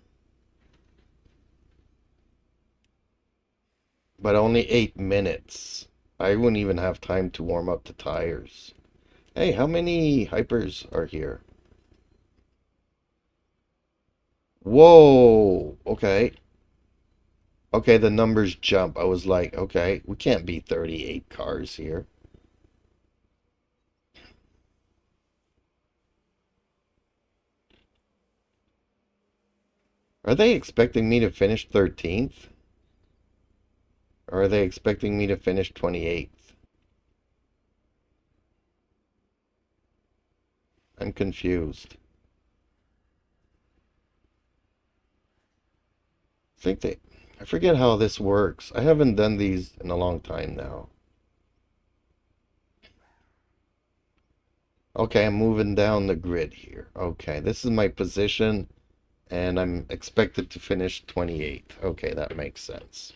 But only 8 minutes. I wouldn't even have time to warm up the tires. Hey, how many hypers are here? Whoa! Okay. Okay, the numbers jump. I was like, okay, we can't be 38 cars here. Are they expecting me to finish 13th? Or are they expecting me to finish 28th? I'm confused. I forget how this works. I haven't done these in a long time now. Okay, I'm moving down the grid here. Okay, this is my position, and I'm expected to finish 28th. Okay, that makes sense.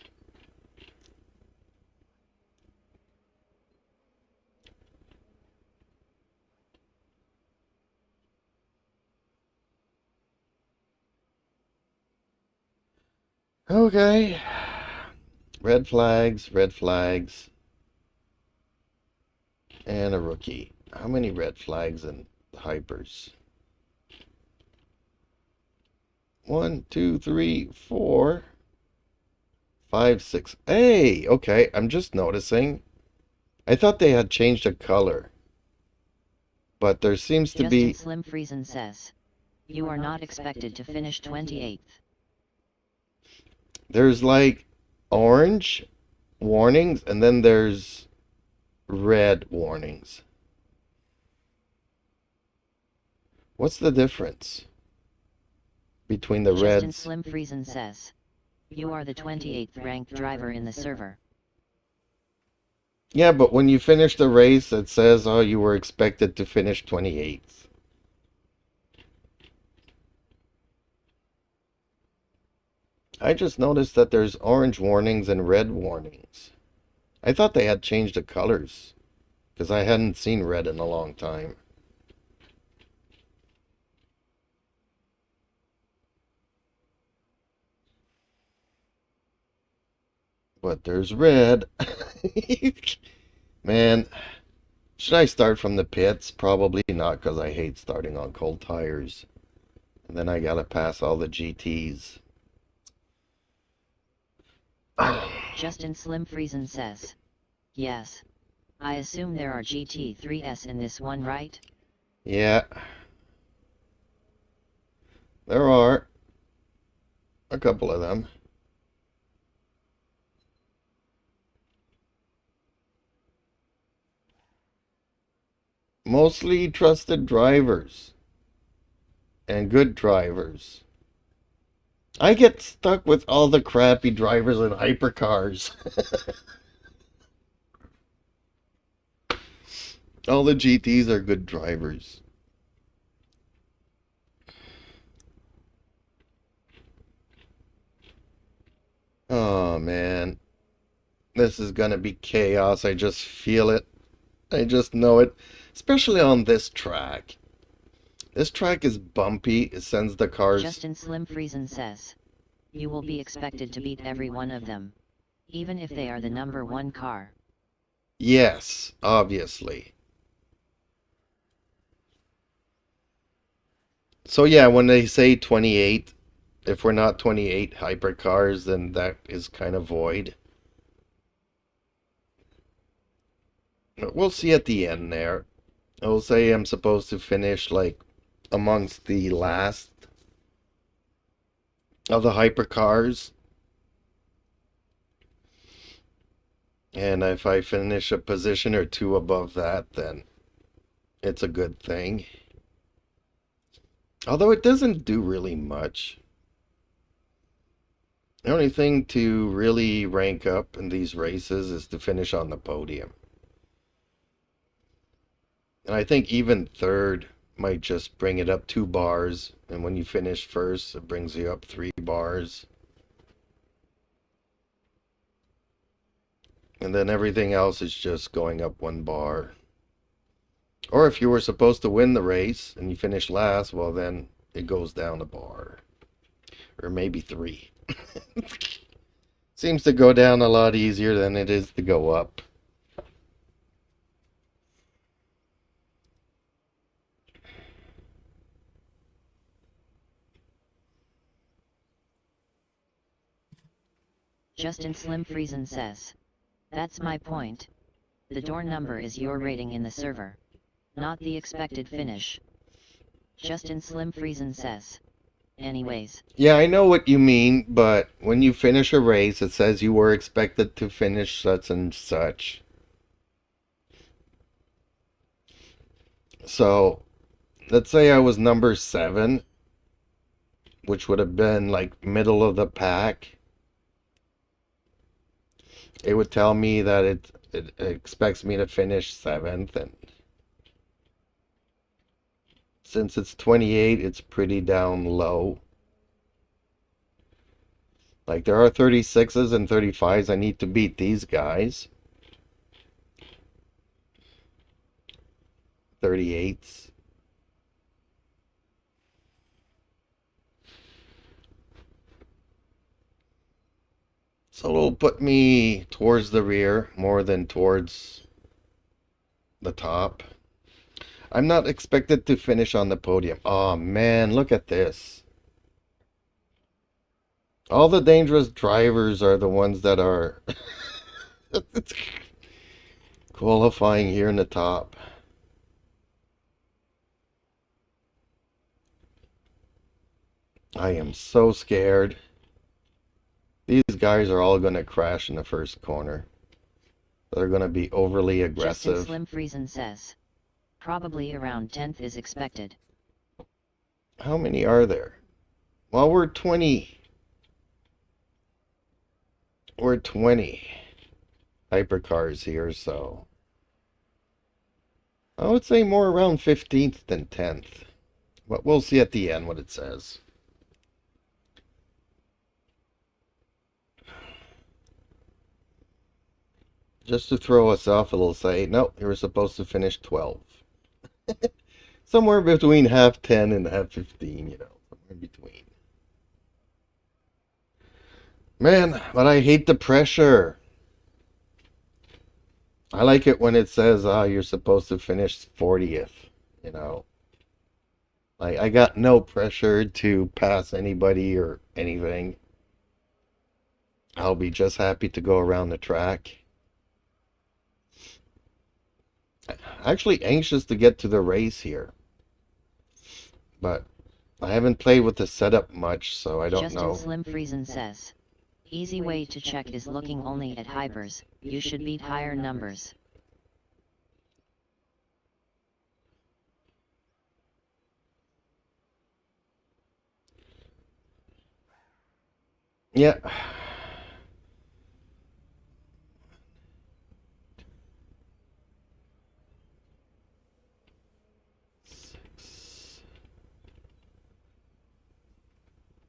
Okay. Red flags, and a rookie. How many red flags and hypers? 1, 2, 3, 4, 5, 6. Hey, okay, I'm just noticing. I thought they had changed the color. But there seems to Justin be... Slim Friesen says, you are not expected to finish 28th. There's like orange warnings, and then there's red warnings. What's the difference between the Justin reds? Slim Friesen says, you are the 28th ranked driver in the server. Yeah, but when you finish the race, it says, oh, you were expected to finish 28th. I just noticed that there's orange warnings and red warnings. I thought they had changed the colors, because I hadn't seen red in a long time. But there's red. Man, should I start from the pits? Probably not, because I hate starting on cold tires. And then I gotta pass all the GTs. Justin Slim Friesen says, yes. I assume there are GT3s in this one, right? Yeah. There are a couple of them. Mostly trusted drivers. And good drivers. I get stuck with all the crappy drivers in hypercars. All the GTs are good drivers. Oh man. This is gonna be chaos. I just feel it. I just know it. Especially on this track. This track is bumpy. It sends the cars... Justin Slim Friesen says, you will be expected to beat every one of them, even if they are the number one car. Yes, obviously. So yeah, when they say 28, if we're not 28 hypercars, then that is kind of void. We'll see at the end there. I'll say I'm supposed to finish like amongst the last of the hypercars. And if I finish a position or two above that, then it's a good thing. Although it doesn't do really much. The only thing to really rank up in these races is to finish on the podium. And I think even third might just bring it up 2 bars. And when you finish first, it brings you up 3 bars. And then everything else is just going up 1 bar. Or if you were supposed to win the race and you finish last, well then it goes down a bar. Or maybe 3. Seems to go down a lot easier than it is to go up. Justin Slim Friesen says. That's my point. The door number is your rating in the server, not the expected finish. Justin Slim Friesen says. Anyways. Yeah, I know what you mean, but when you finish a race, it says you were expected to finish such and such. So, let's say I was number 7, which would have been like middle of the pack. It would tell me that it expects me to finish 7th, and since it's 28, it's pretty down low. Like there are 36s and 35s. I need to beat these guys. 38s. So it'll put me towards the rear more than towards the top. I'm not expected to finish on the podium. Oh man, look at this. All the dangerous drivers are the ones that are qualifying here in the top. I am so scared. These guys are all going to crash in the first corner. They're going to be overly aggressive. Justin Slim Friesen says. Probably around 10th is expected. How many are there? Well, we're 20. We're 20 hypercars here, so I would say more around 15th than 10th. But we'll see at the end what it says. Just to throw us off, it'll say, no, you were supposed to finish 12. Somewhere between half 10 and half 15, you know, somewhere in between. Man, but I hate the pressure. I like it when it says, you're supposed to finish 40th, you know. Like, I got no pressure to pass anybody or anything. I'll be just happy to go around the track. Actually anxious to get to the race here. But I haven't played with the setup much, so I don't know. Justin Slim Friesen says. Easy way to check is looking only at hypers. You should beat higher numbers. Yeah.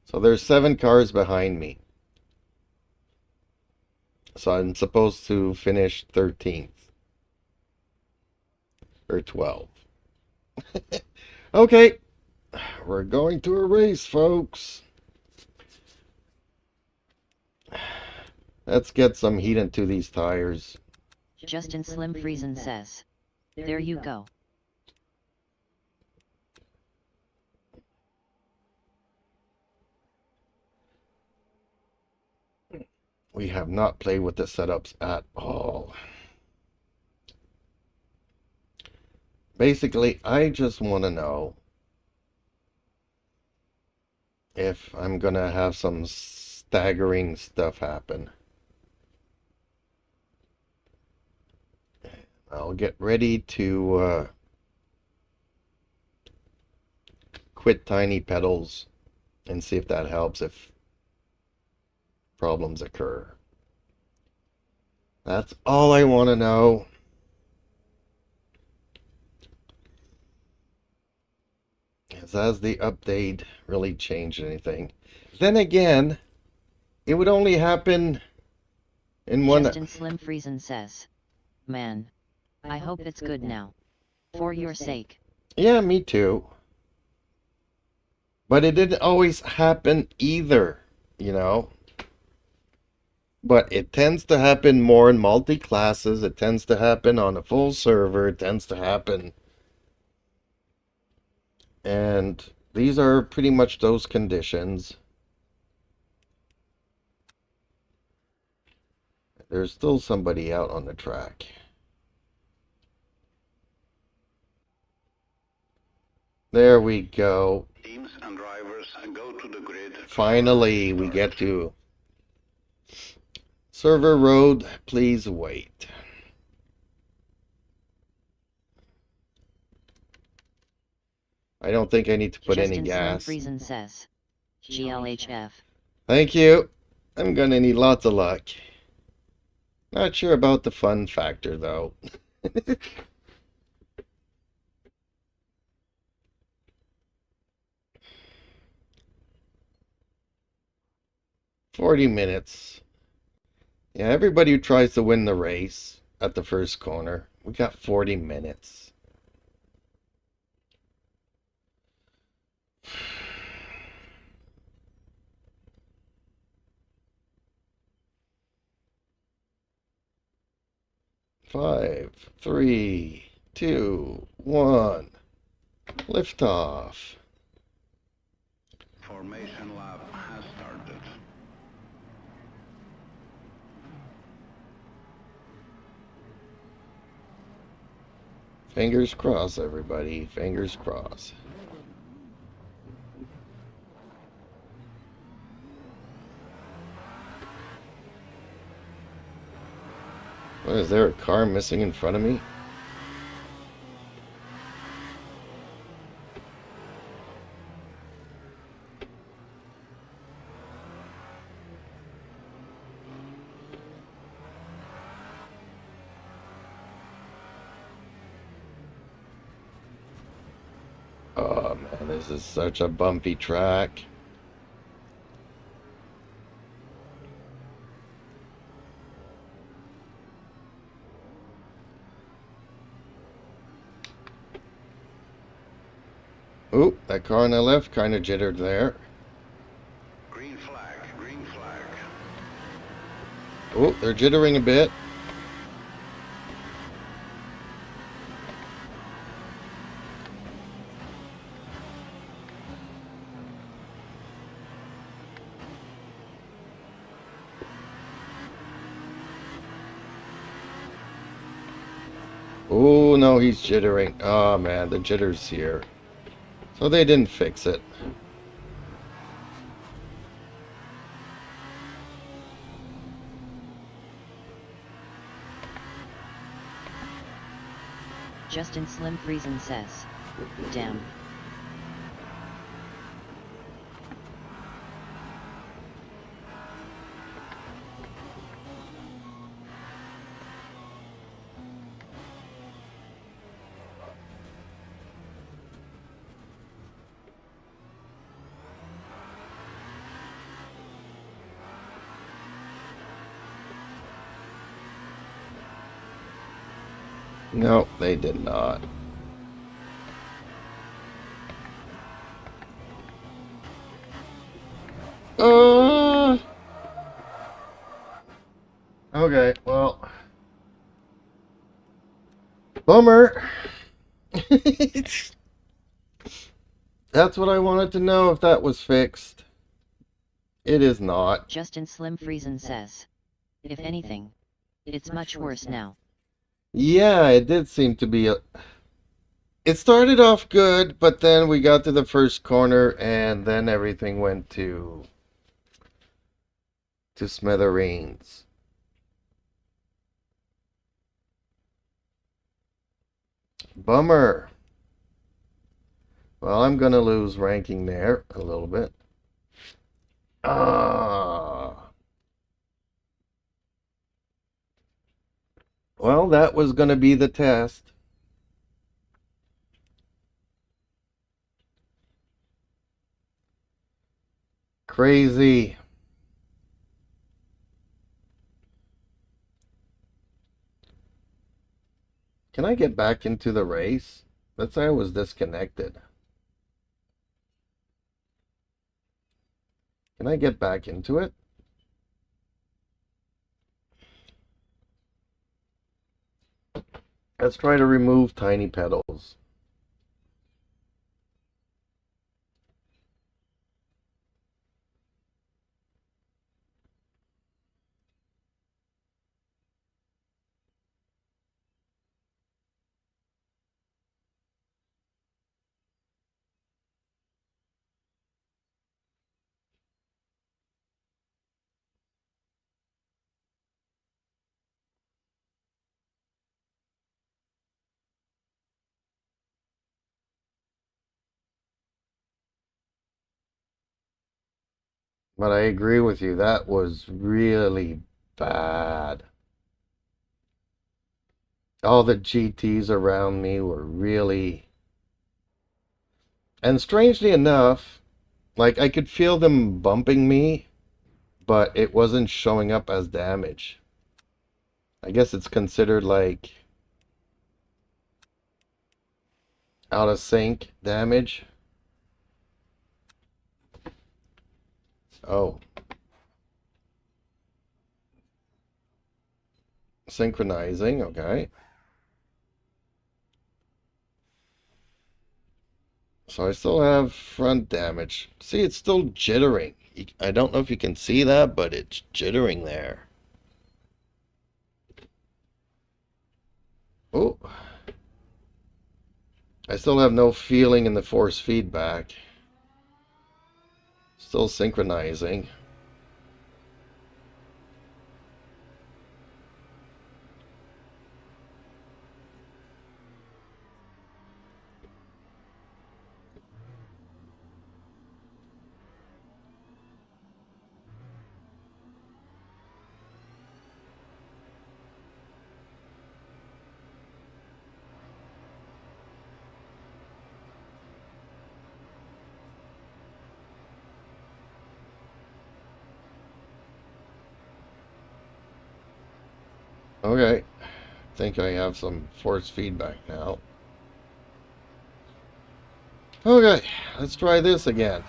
So there's 7 cars behind me. So I'm supposed to finish 13th. Or 12th. Okay. We're going to a race, folks. Let's get some heat into these tires. Justin Slim Friesen says. There you go. We have not played with the setups at all. Basically, I just want to know if I'm gonna have some staggering stuff happen. I'll get ready to quit tiny pedals and see if that helps if problems occur. That's all I want to know. Has the update really changed anything? Then again, it would only happen in one... Justin Slim Friesen says. Man. I hope it's good now. For your sake. Yeah, me too. But it didn't always happen either, you know? But it tends to happen more in multi-classes. It tends to happen on a full server. It tends to happen. And these are pretty much those conditions. There's still somebody out on the track. There we go. Teams and drivers go to the grid. Finally, we get to server road. Please wait. I don't think I need to put any gas. Justin Slim Friesen says. GLHF. Thank you. I'm gonna need lots of luck. Not sure about the fun factor though. 40 minutes. Yeah, everybody who tries to win the race at the first corner, we got 40 minutes. Five, 3, 2, 1. Liftoff. Formation lap has started. Fingers crossed, everybody. Fingers crossed. What, is there a car missing in front of me? Oh man, this is such a bumpy track. Oop, that car on the left kind of jittered there. Green flag, green flag. Oop, they're jittering a bit. Oh no, he's jittering. Oh man, the jitter's here. So they didn't fix it. Justin Slim Friesen says. Damn. No, they did not. Okay, well, Bummer. That's what I wanted to know, if that was fixed. It is not. Justin Slim Friesen says, if anything, it's much worse now. Yeah, it did seem to be it started off good, but then we got to the first corner and then everything went to smithereens. Bummer. Well, I'm gonna lose ranking there a little bit. Ah. Well, that was gonna be the test. Crazy. Can I get back into the race? Let's say I was disconnected. Can I get back into it? Let's try to remove tiny pedals. But I agree with you, that was really bad. All the GTs around me were really... And strangely enough, like I could feel them bumping me, but it wasn't showing up as damage. I guess it's considered like out of sync damage. Oh. Synchronizing, okay. So I still have front damage. See, it's still jittering. I don't know if you can see that, but it's jittering there. Oh. I still have no feeling in the force feedback. Still synchronizing. Okay. I think I have some force feedback now. Okay, let's try this again.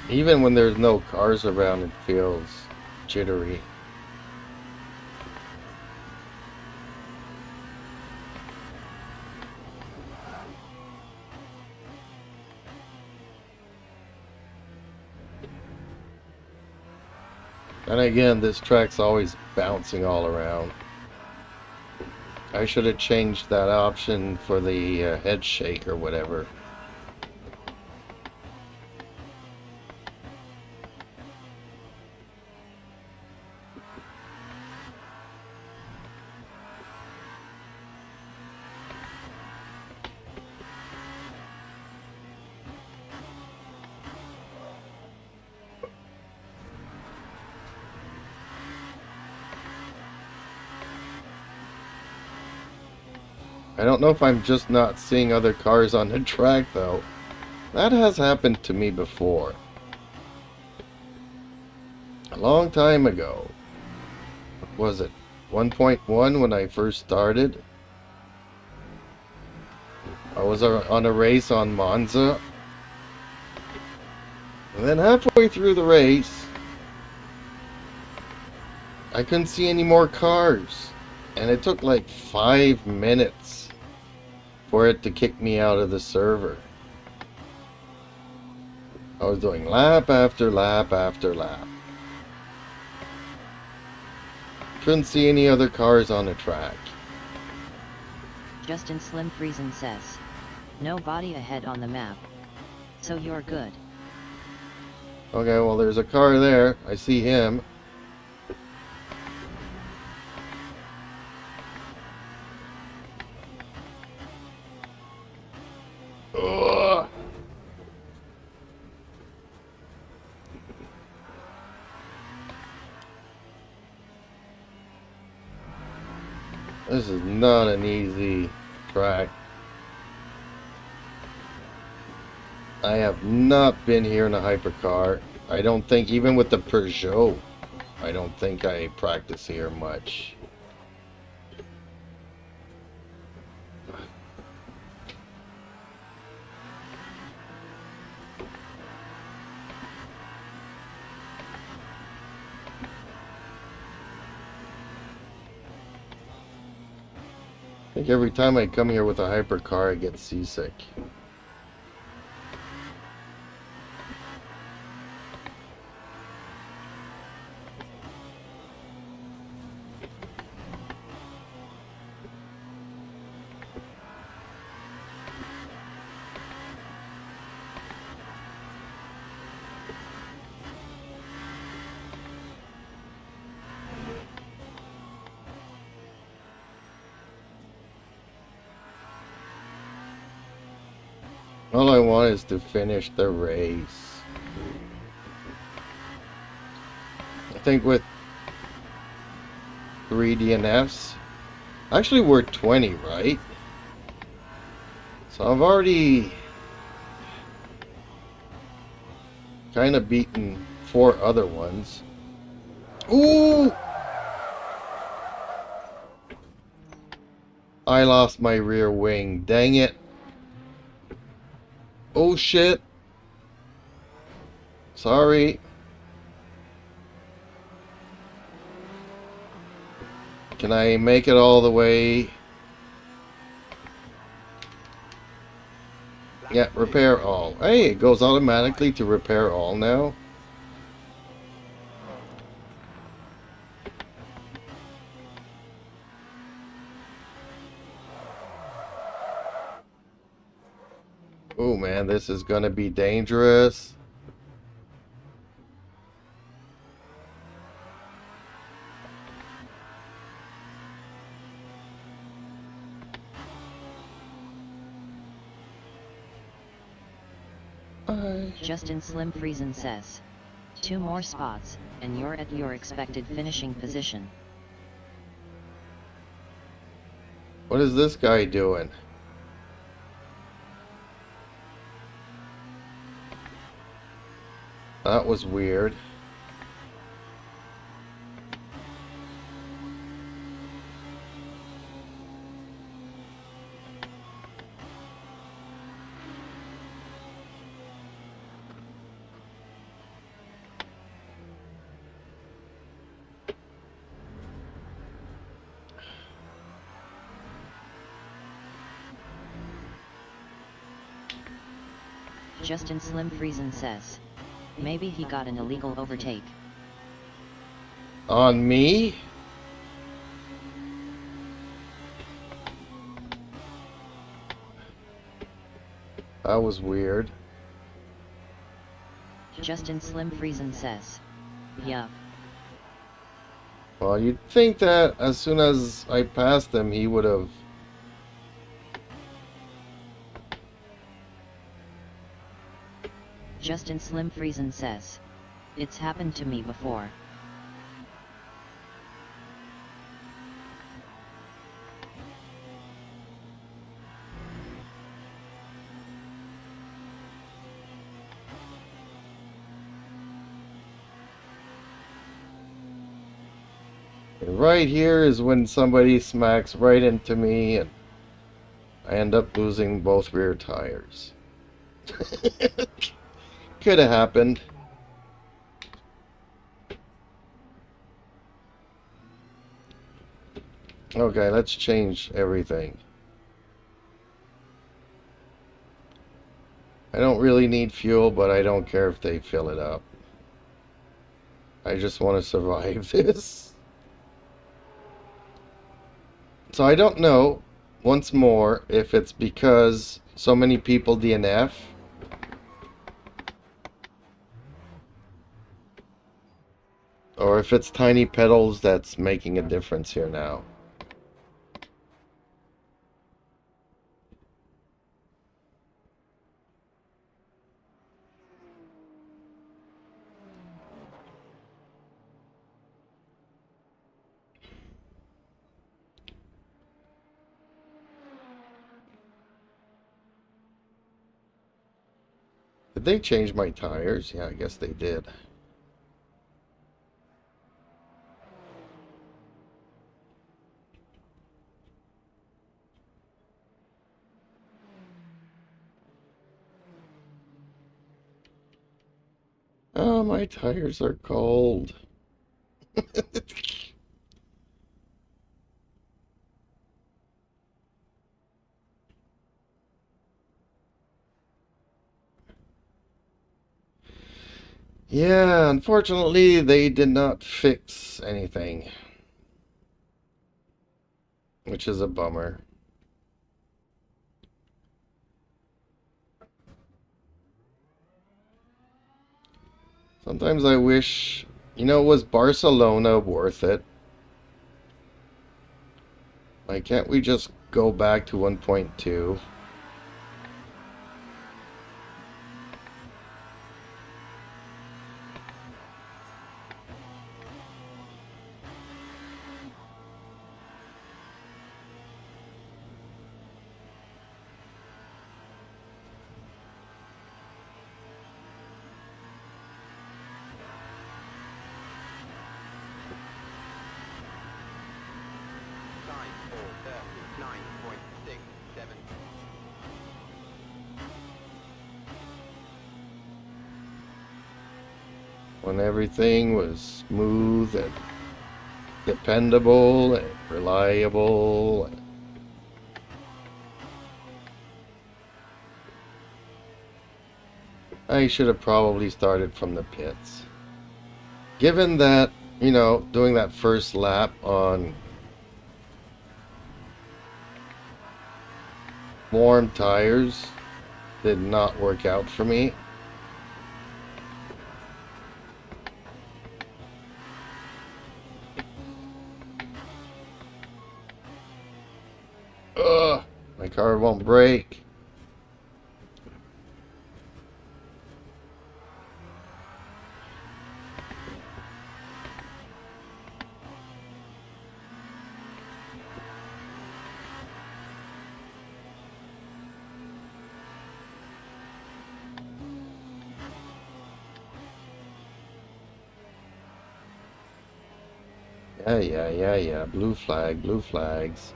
Even when there's no cars around, it feels jittery. And again, this track's always bouncing all around. I should have changed that option for the head shake or whatever. I don't know if I'm just not seeing other cars on the track, though. That has happened to me before. A long time ago. What was it? 1.1 when I first started. I was on a race on Monza. And then halfway through the race, I couldn't see any more cars. And it took like 5 minutes for it to kick me out of the server. I was doing lap after lap after lap. Couldn't see any other cars on the track. Justin Slim Friesen says, no body ahead on the map. So you're good. Okay, well there's a car there. I see him. Ugh. This is not an easy track. I have not been here in a hypercar. I don't think, even with the Peugeot, I don't think I practice here much. I think every time I come here with a hypercar, I get seasick. All I want is to finish the race. I think with 3 DNFs, actually we're 20, right? So I've already kind of beaten 4 other ones. Ooh! I lost my rear wing, dang it. Oh shit. Sorry. Can I make it all the way? Yeah, repair all. Hey, it goes automatically to repair all now. Oh man, this is gonna be dangerous. Justin Slim Friesen says, 2 more spots, and you're at your expected finishing position. What is this guy doing? That was weird. Justin Slim Friesen says, maybe he got an illegal overtake. On me? That was weird. Justin Slim Friesen says, yeah. Well, you'd think that as soon as I passed him, he would have... Justin Slim Friesen says, it's happened to me before. And right here is when somebody smacks right into me and I end up losing both rear tires. Could have happened. Okay, let's change everything. I don't really need fuel, but I don't care if they fill it up. I just want to survive this. So I don't know, once more, if it's because so many people DNF. Or if it's tiny pedals that's making a difference here now. Did they change my tires? Yeah, I guess they did. Oh, my tires are cold. Yeah, unfortunately, they did not fix anything, which is a bummer. Sometimes I wish, was Barcelona worth it? Like, can't we just go back to 1.2? Time for 39.67. When everything was smooth and dependable and reliable. I should have probably started from the pits. Given that, doing that first lap on warm tires did not work out for me. Ugh, my car won't brake. Yeah. Blue flag, blue flags.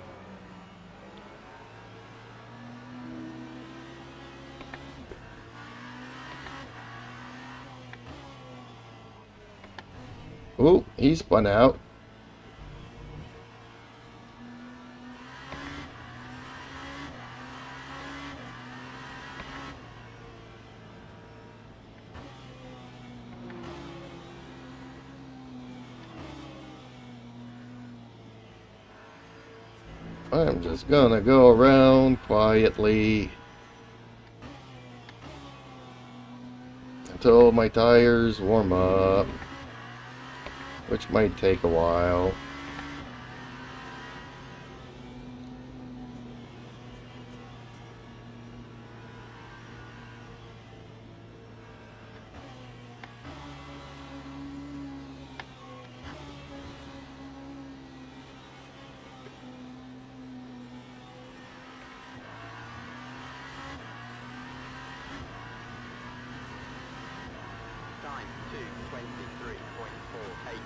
Ooh, he spun out. I'm just gonna go around quietly until my tires warm up, which might take a while. Time 2:23.48.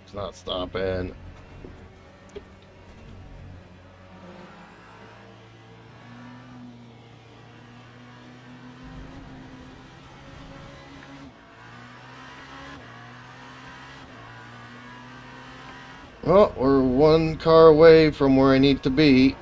It's not stopping. Well, we're one car away from where I need to be.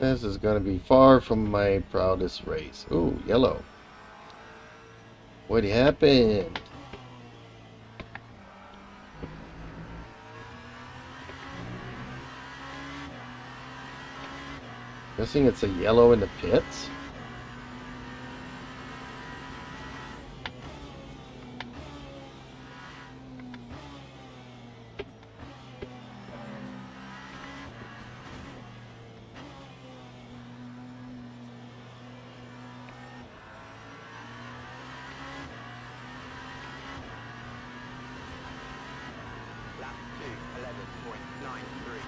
This is going to be far from my proudest race. Ooh, yellow. What happened? Guessing it's a yellow in the pits? Lap 2, 11.93.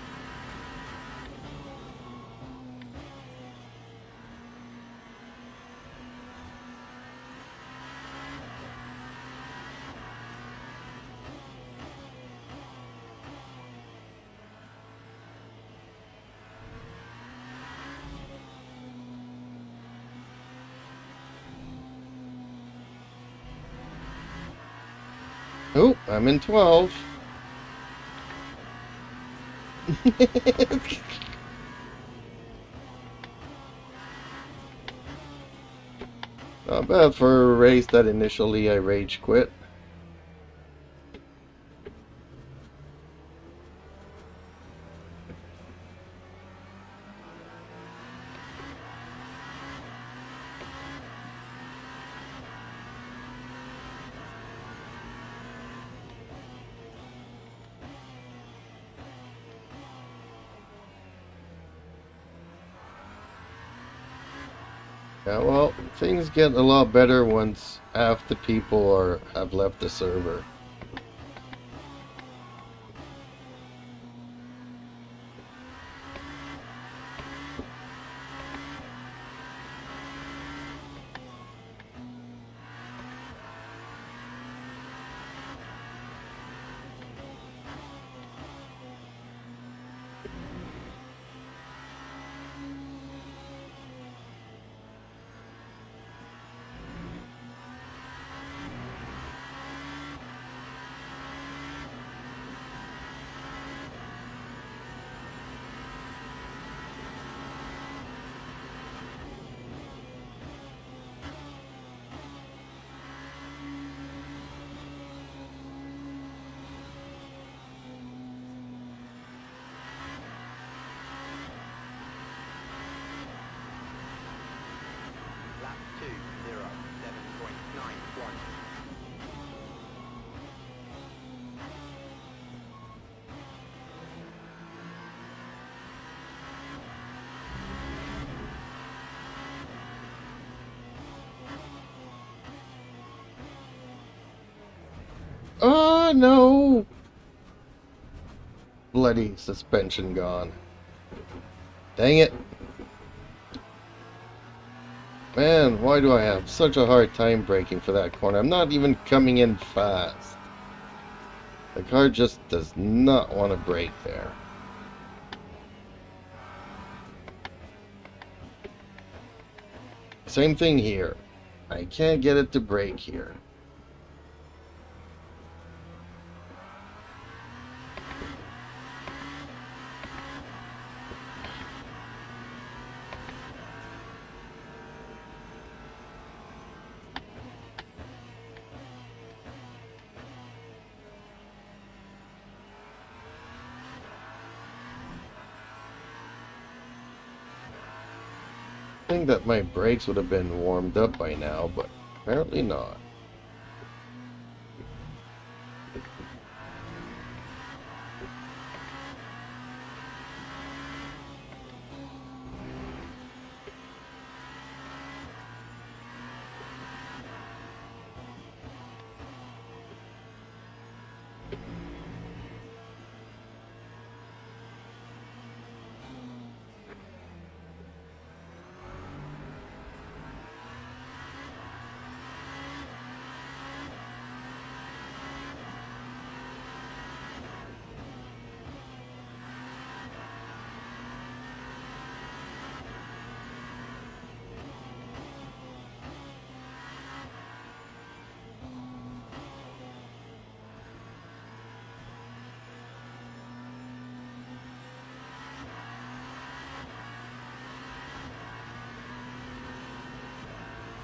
Oh, I'm in 12. Not bad for a race that initially I rage quit. Yeah, well, things get a lot better once half the people have left the server. Lap 2, 7.91. Oh no! Bloody suspension gone. Dang it. Man, why do I have such a hard time braking for that corner? I'm not even coming in fast. The car just does not want to brake there. Same thing here. I can't get it to brake here. think that my brakes would have been warmed up by now, but apparently not.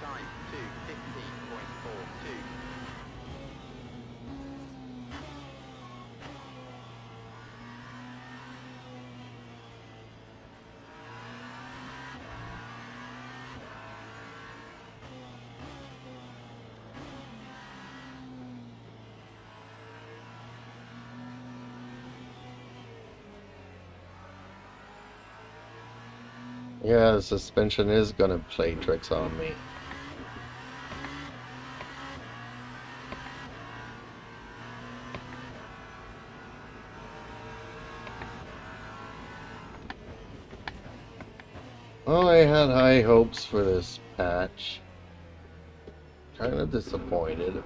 Time 2:15.42. Yeah, the suspension is gonna play tricks on me. Well, I had high hopes for this patch. Kind of disappointed.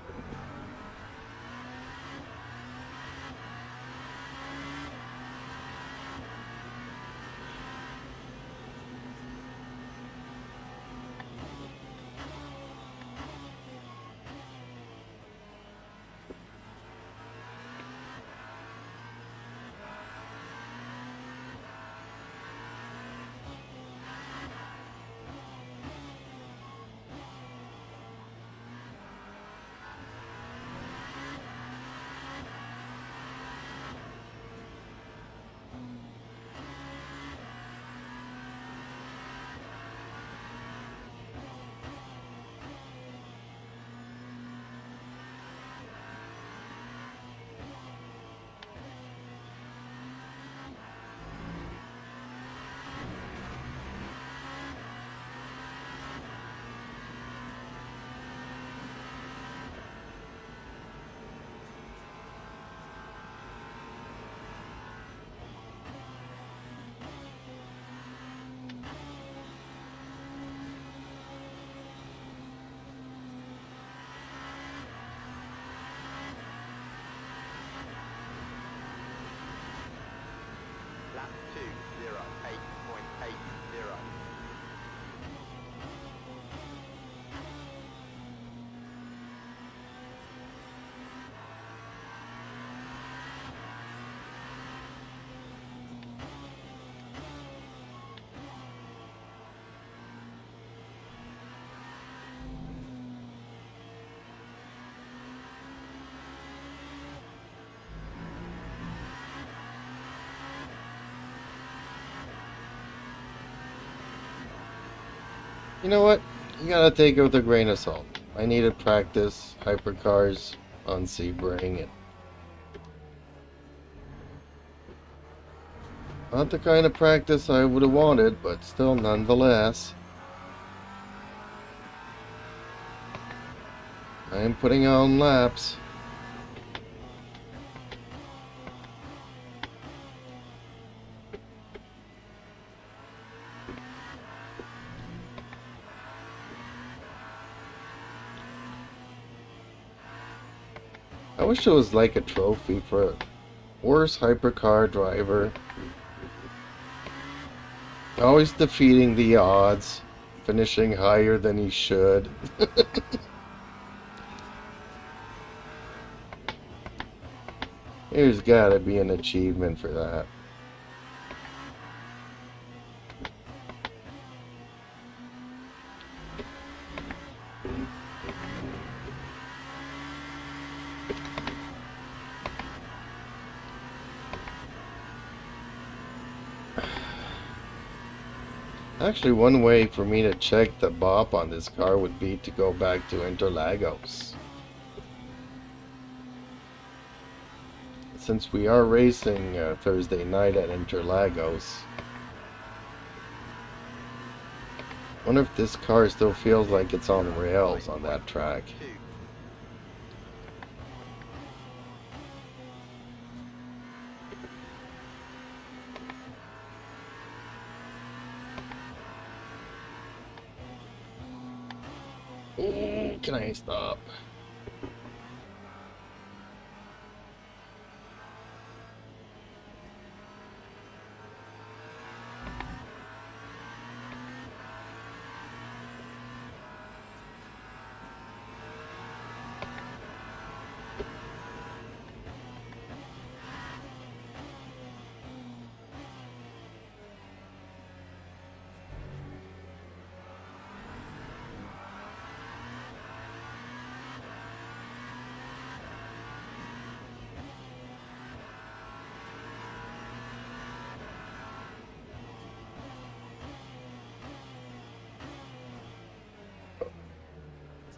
Lap 2:08.80. You know what? You gotta take it with a grain of salt. I needed practice hypercars on Sebring, and not the kind of practice I would have wanted, but still nonetheless. I am putting on laps. I wish there was like a trophy for worst hypercar driver. Always defeating the odds, finishing higher than he should. There's gotta be an achievement for that. Actually, one way for me to check the bop on this car would be to go back to Interlagos. Since we are racing Thursday night at Interlagos, wonder if this car still feels like it's on rails on that track. Can I stop?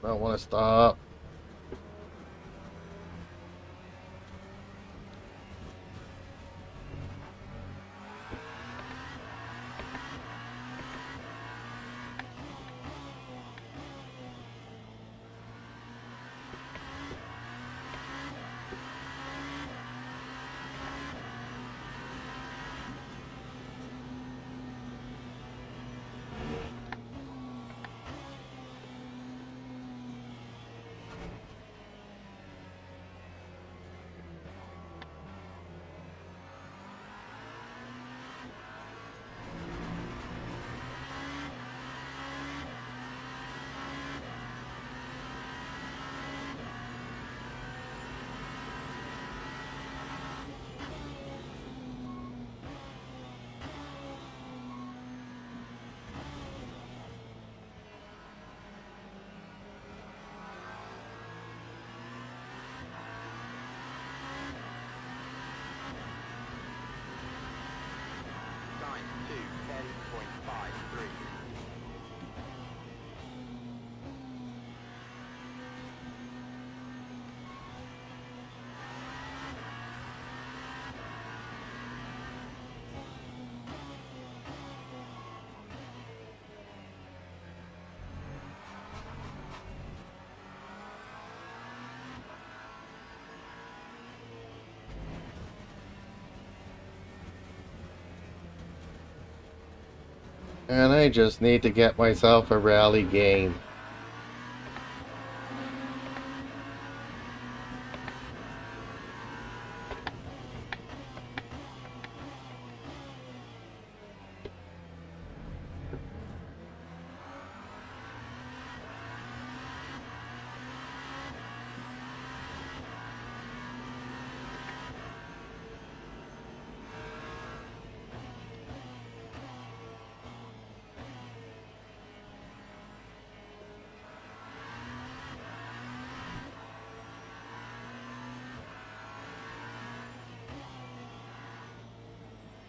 I don't want to stop. And I just need to get myself a rally game.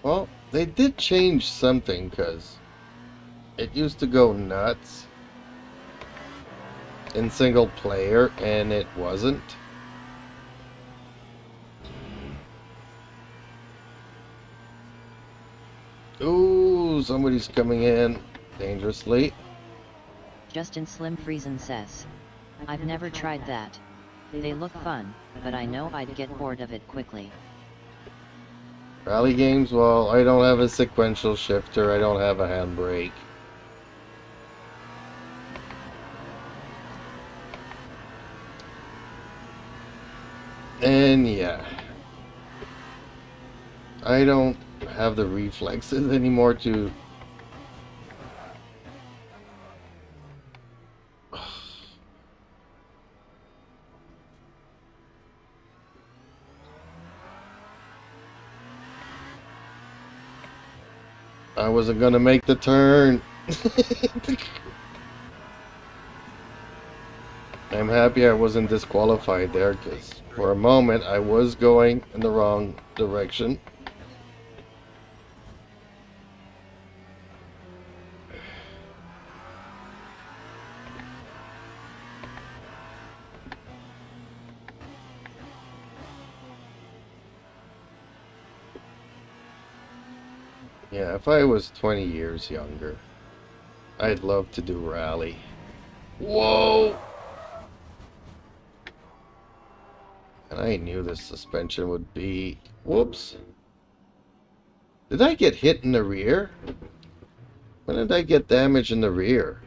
Well, they did change something, because it used to go nuts in single player, and it wasn't. Ooh, somebody's coming in dangerously. Justin Slim Friesen says, I've never tried that. They look fun, but I know I'd get bored of it quickly. Rally games, well, I don't have a sequential shifter, I don't have a handbrake. And yeah, I don't have the reflexes anymore to... I wasn't gonna make the turn. I'm happy I wasn't disqualified there, because for a moment I was going in the wrong direction. Yeah, if I was 20 years younger, I'd love to do rally. Whoa! And I knew this suspension would be... Whoops. Did I get hit in the rear? When did I get damage in the rear?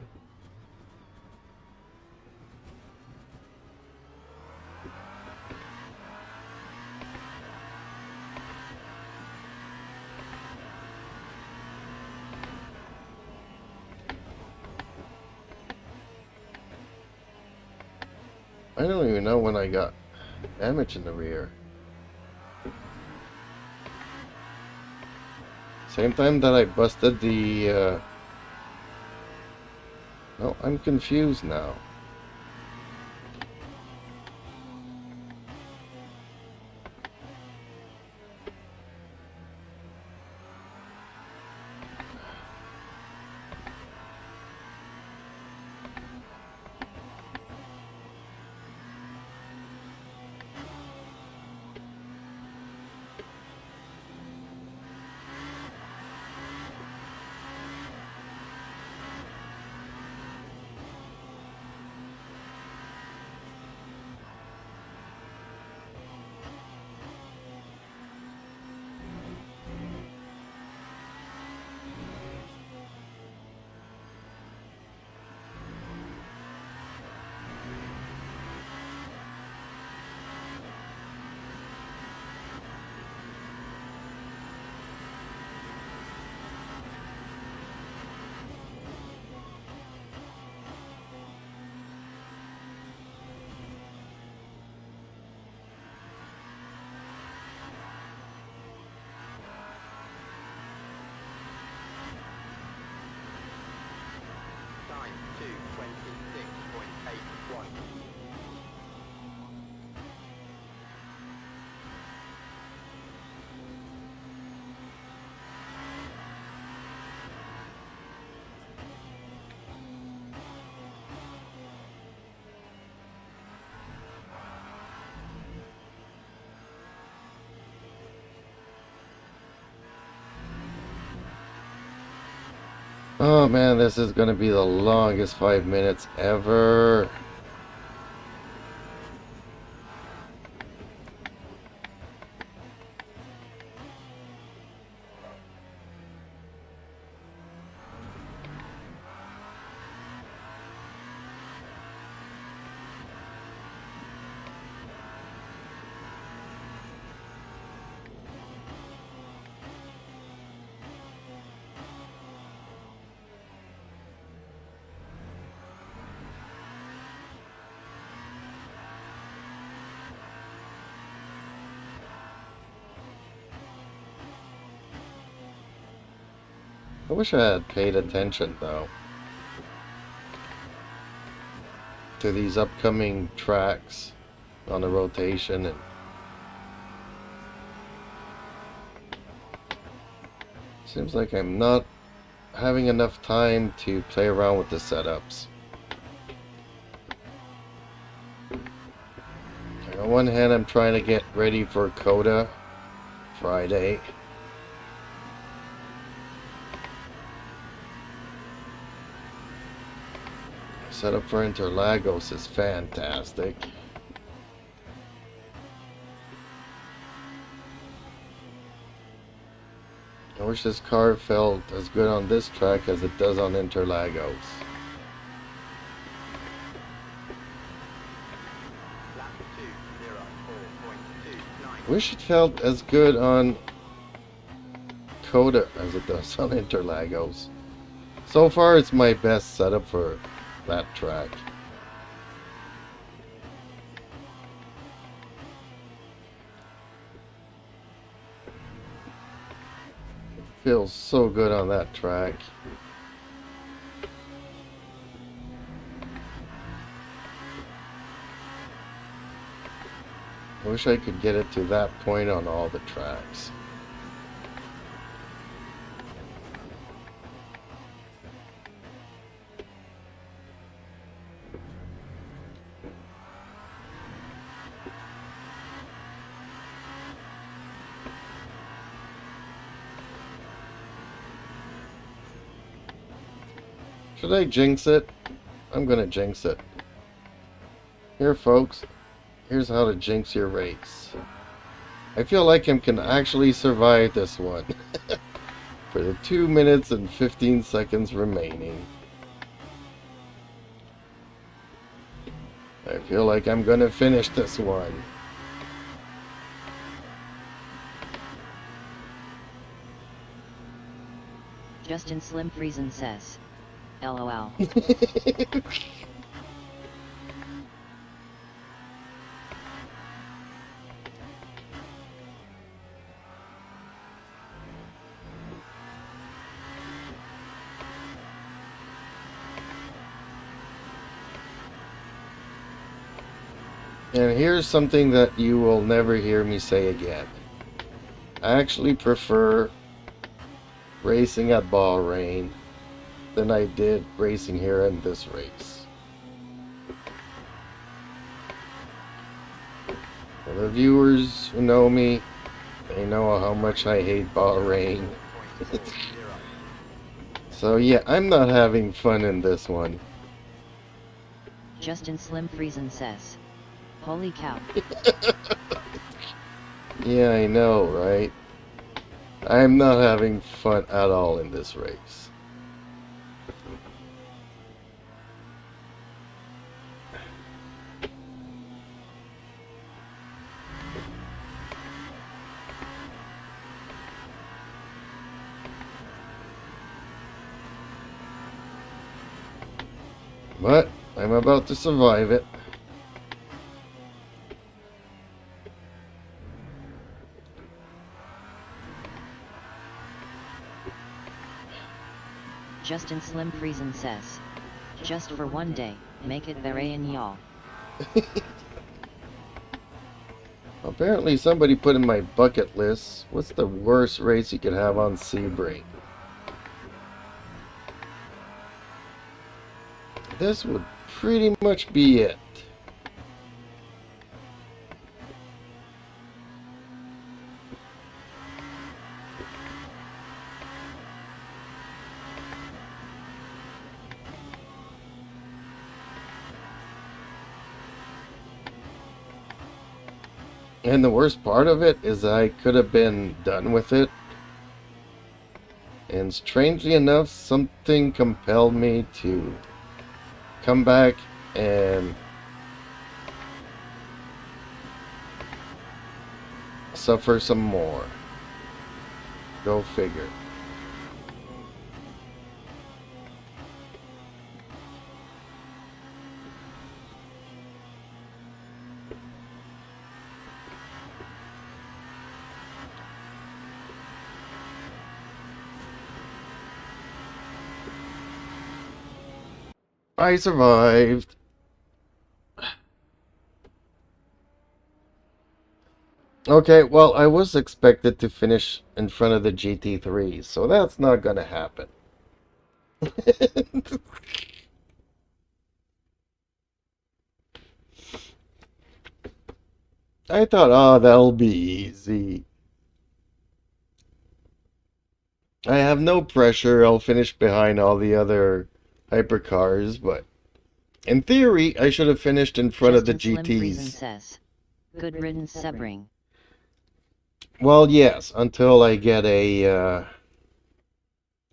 I don't even know when I got damage in the rear. Same time that I busted the... No, I'm confused now. Time 2:26.81. Oh man, this is gonna be the longest 5 minutes ever. I wish I had paid attention though to these upcoming tracks on the rotation, and seems like I'm not having enough time to play around with the setups. On one hand, I'm trying to get ready for Coda Friday. Setup for Interlagos is fantastic. I wish this car felt as good on this track as it does on Interlagos. Lap 2:04.29. Wish it felt as good on Coda as it does on Interlagos. So far, it's my best setup for that track. Feels so good on that track. I wish I could get it to that point on all the tracks. Should I jinx it? I'm gonna jinx it. Here, folks. Here's how to jinx your race. I feel like I can actually survive this one. For the 2 minutes and 15 seconds remaining. I feel like I'm gonna finish this one. Justin Slim Friesen says, LOL. And here's something that you will never hear me say again. I actually prefer racing at Bahrain than I did racing here in this race. For the viewers who know me, they know how much I hate Bahrain. So yeah, I'm not having fun in this one. Justin Slim Friesen says, holy cow. Yeah, I know, right? I'm not having fun at all in this race. But I'm about to survive it. Justin Slim Friesen says, just for one day, make it Bahrain y'all. Apparently somebody put in my bucket list, what's the worst race you could have on Sebring? This would pretty much be it. And the worst part of it is I could have been done with it. And strangely enough, something compelled me to come back and suffer some more. Go figure. I survived. Okay, well, I was expected to finish in front of the GT3, so that's not gonna happen. I thought, oh, that'll be easy. I have no pressure, I'll finish behind all the other hypercars, but in theory, I should have finished in front of the Justin Slim Friesen GTs. says, good riddance Sebring. Well, yes, until I get a,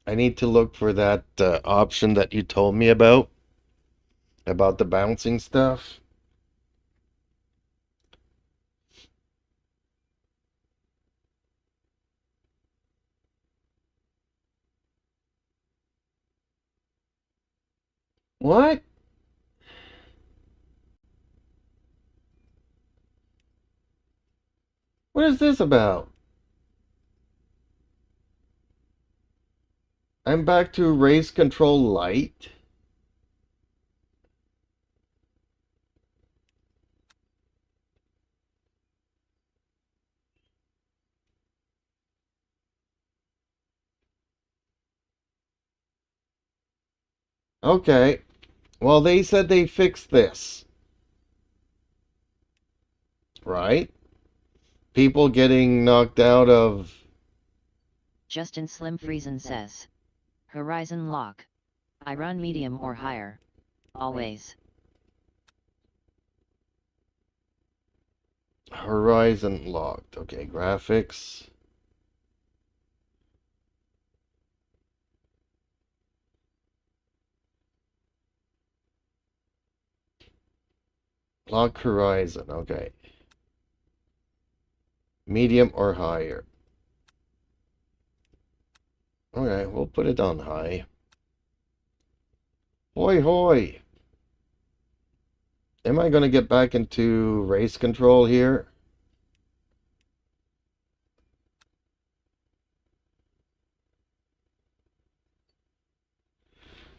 I need to look for that option that you told me about the bouncing stuff. What? What is this about? I'm back to race control light. Okay. Well, they said they fixed this. Right? People getting knocked out of... Justin Slim Friesen says, Horizon lock. I run medium or higher. Always. Horizon locked. Okay, graphics. Lock horizon. Okay. Medium or higher. Okay, we'll put it on high. Hoi hoi! Am I going to get back into race control here?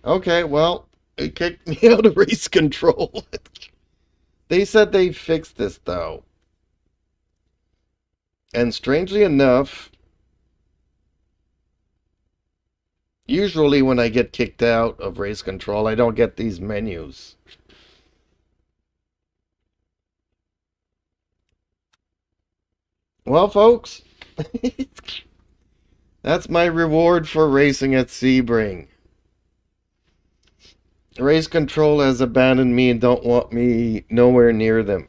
Okay, well, it kicked me out of race control. They said they fixed this, though. And strangely enough, usually when I get kicked out of race control, I don't get these menus. Well, folks, that's my reward for racing at Sebring. Race control has abandoned me and don't want me nowhere near them.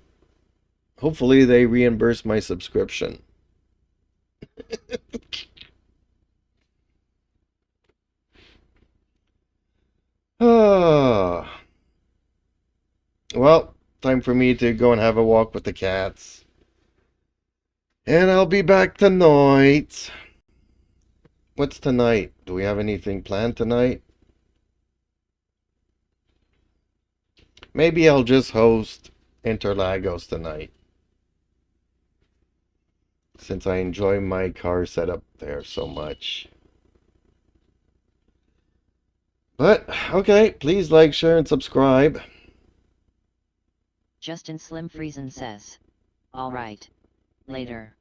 Hopefully they reimburse my subscription. Ah. Well, time for me to go and have a walk with the cats. And I'll be back tonight. What's tonight? Do we have anything planned tonight? Maybe I'll just host Interlagos tonight, since I enjoy my car setup there so much. But, okay, please like, share, and subscribe. Justin Slim Friesen says. Alright. Later.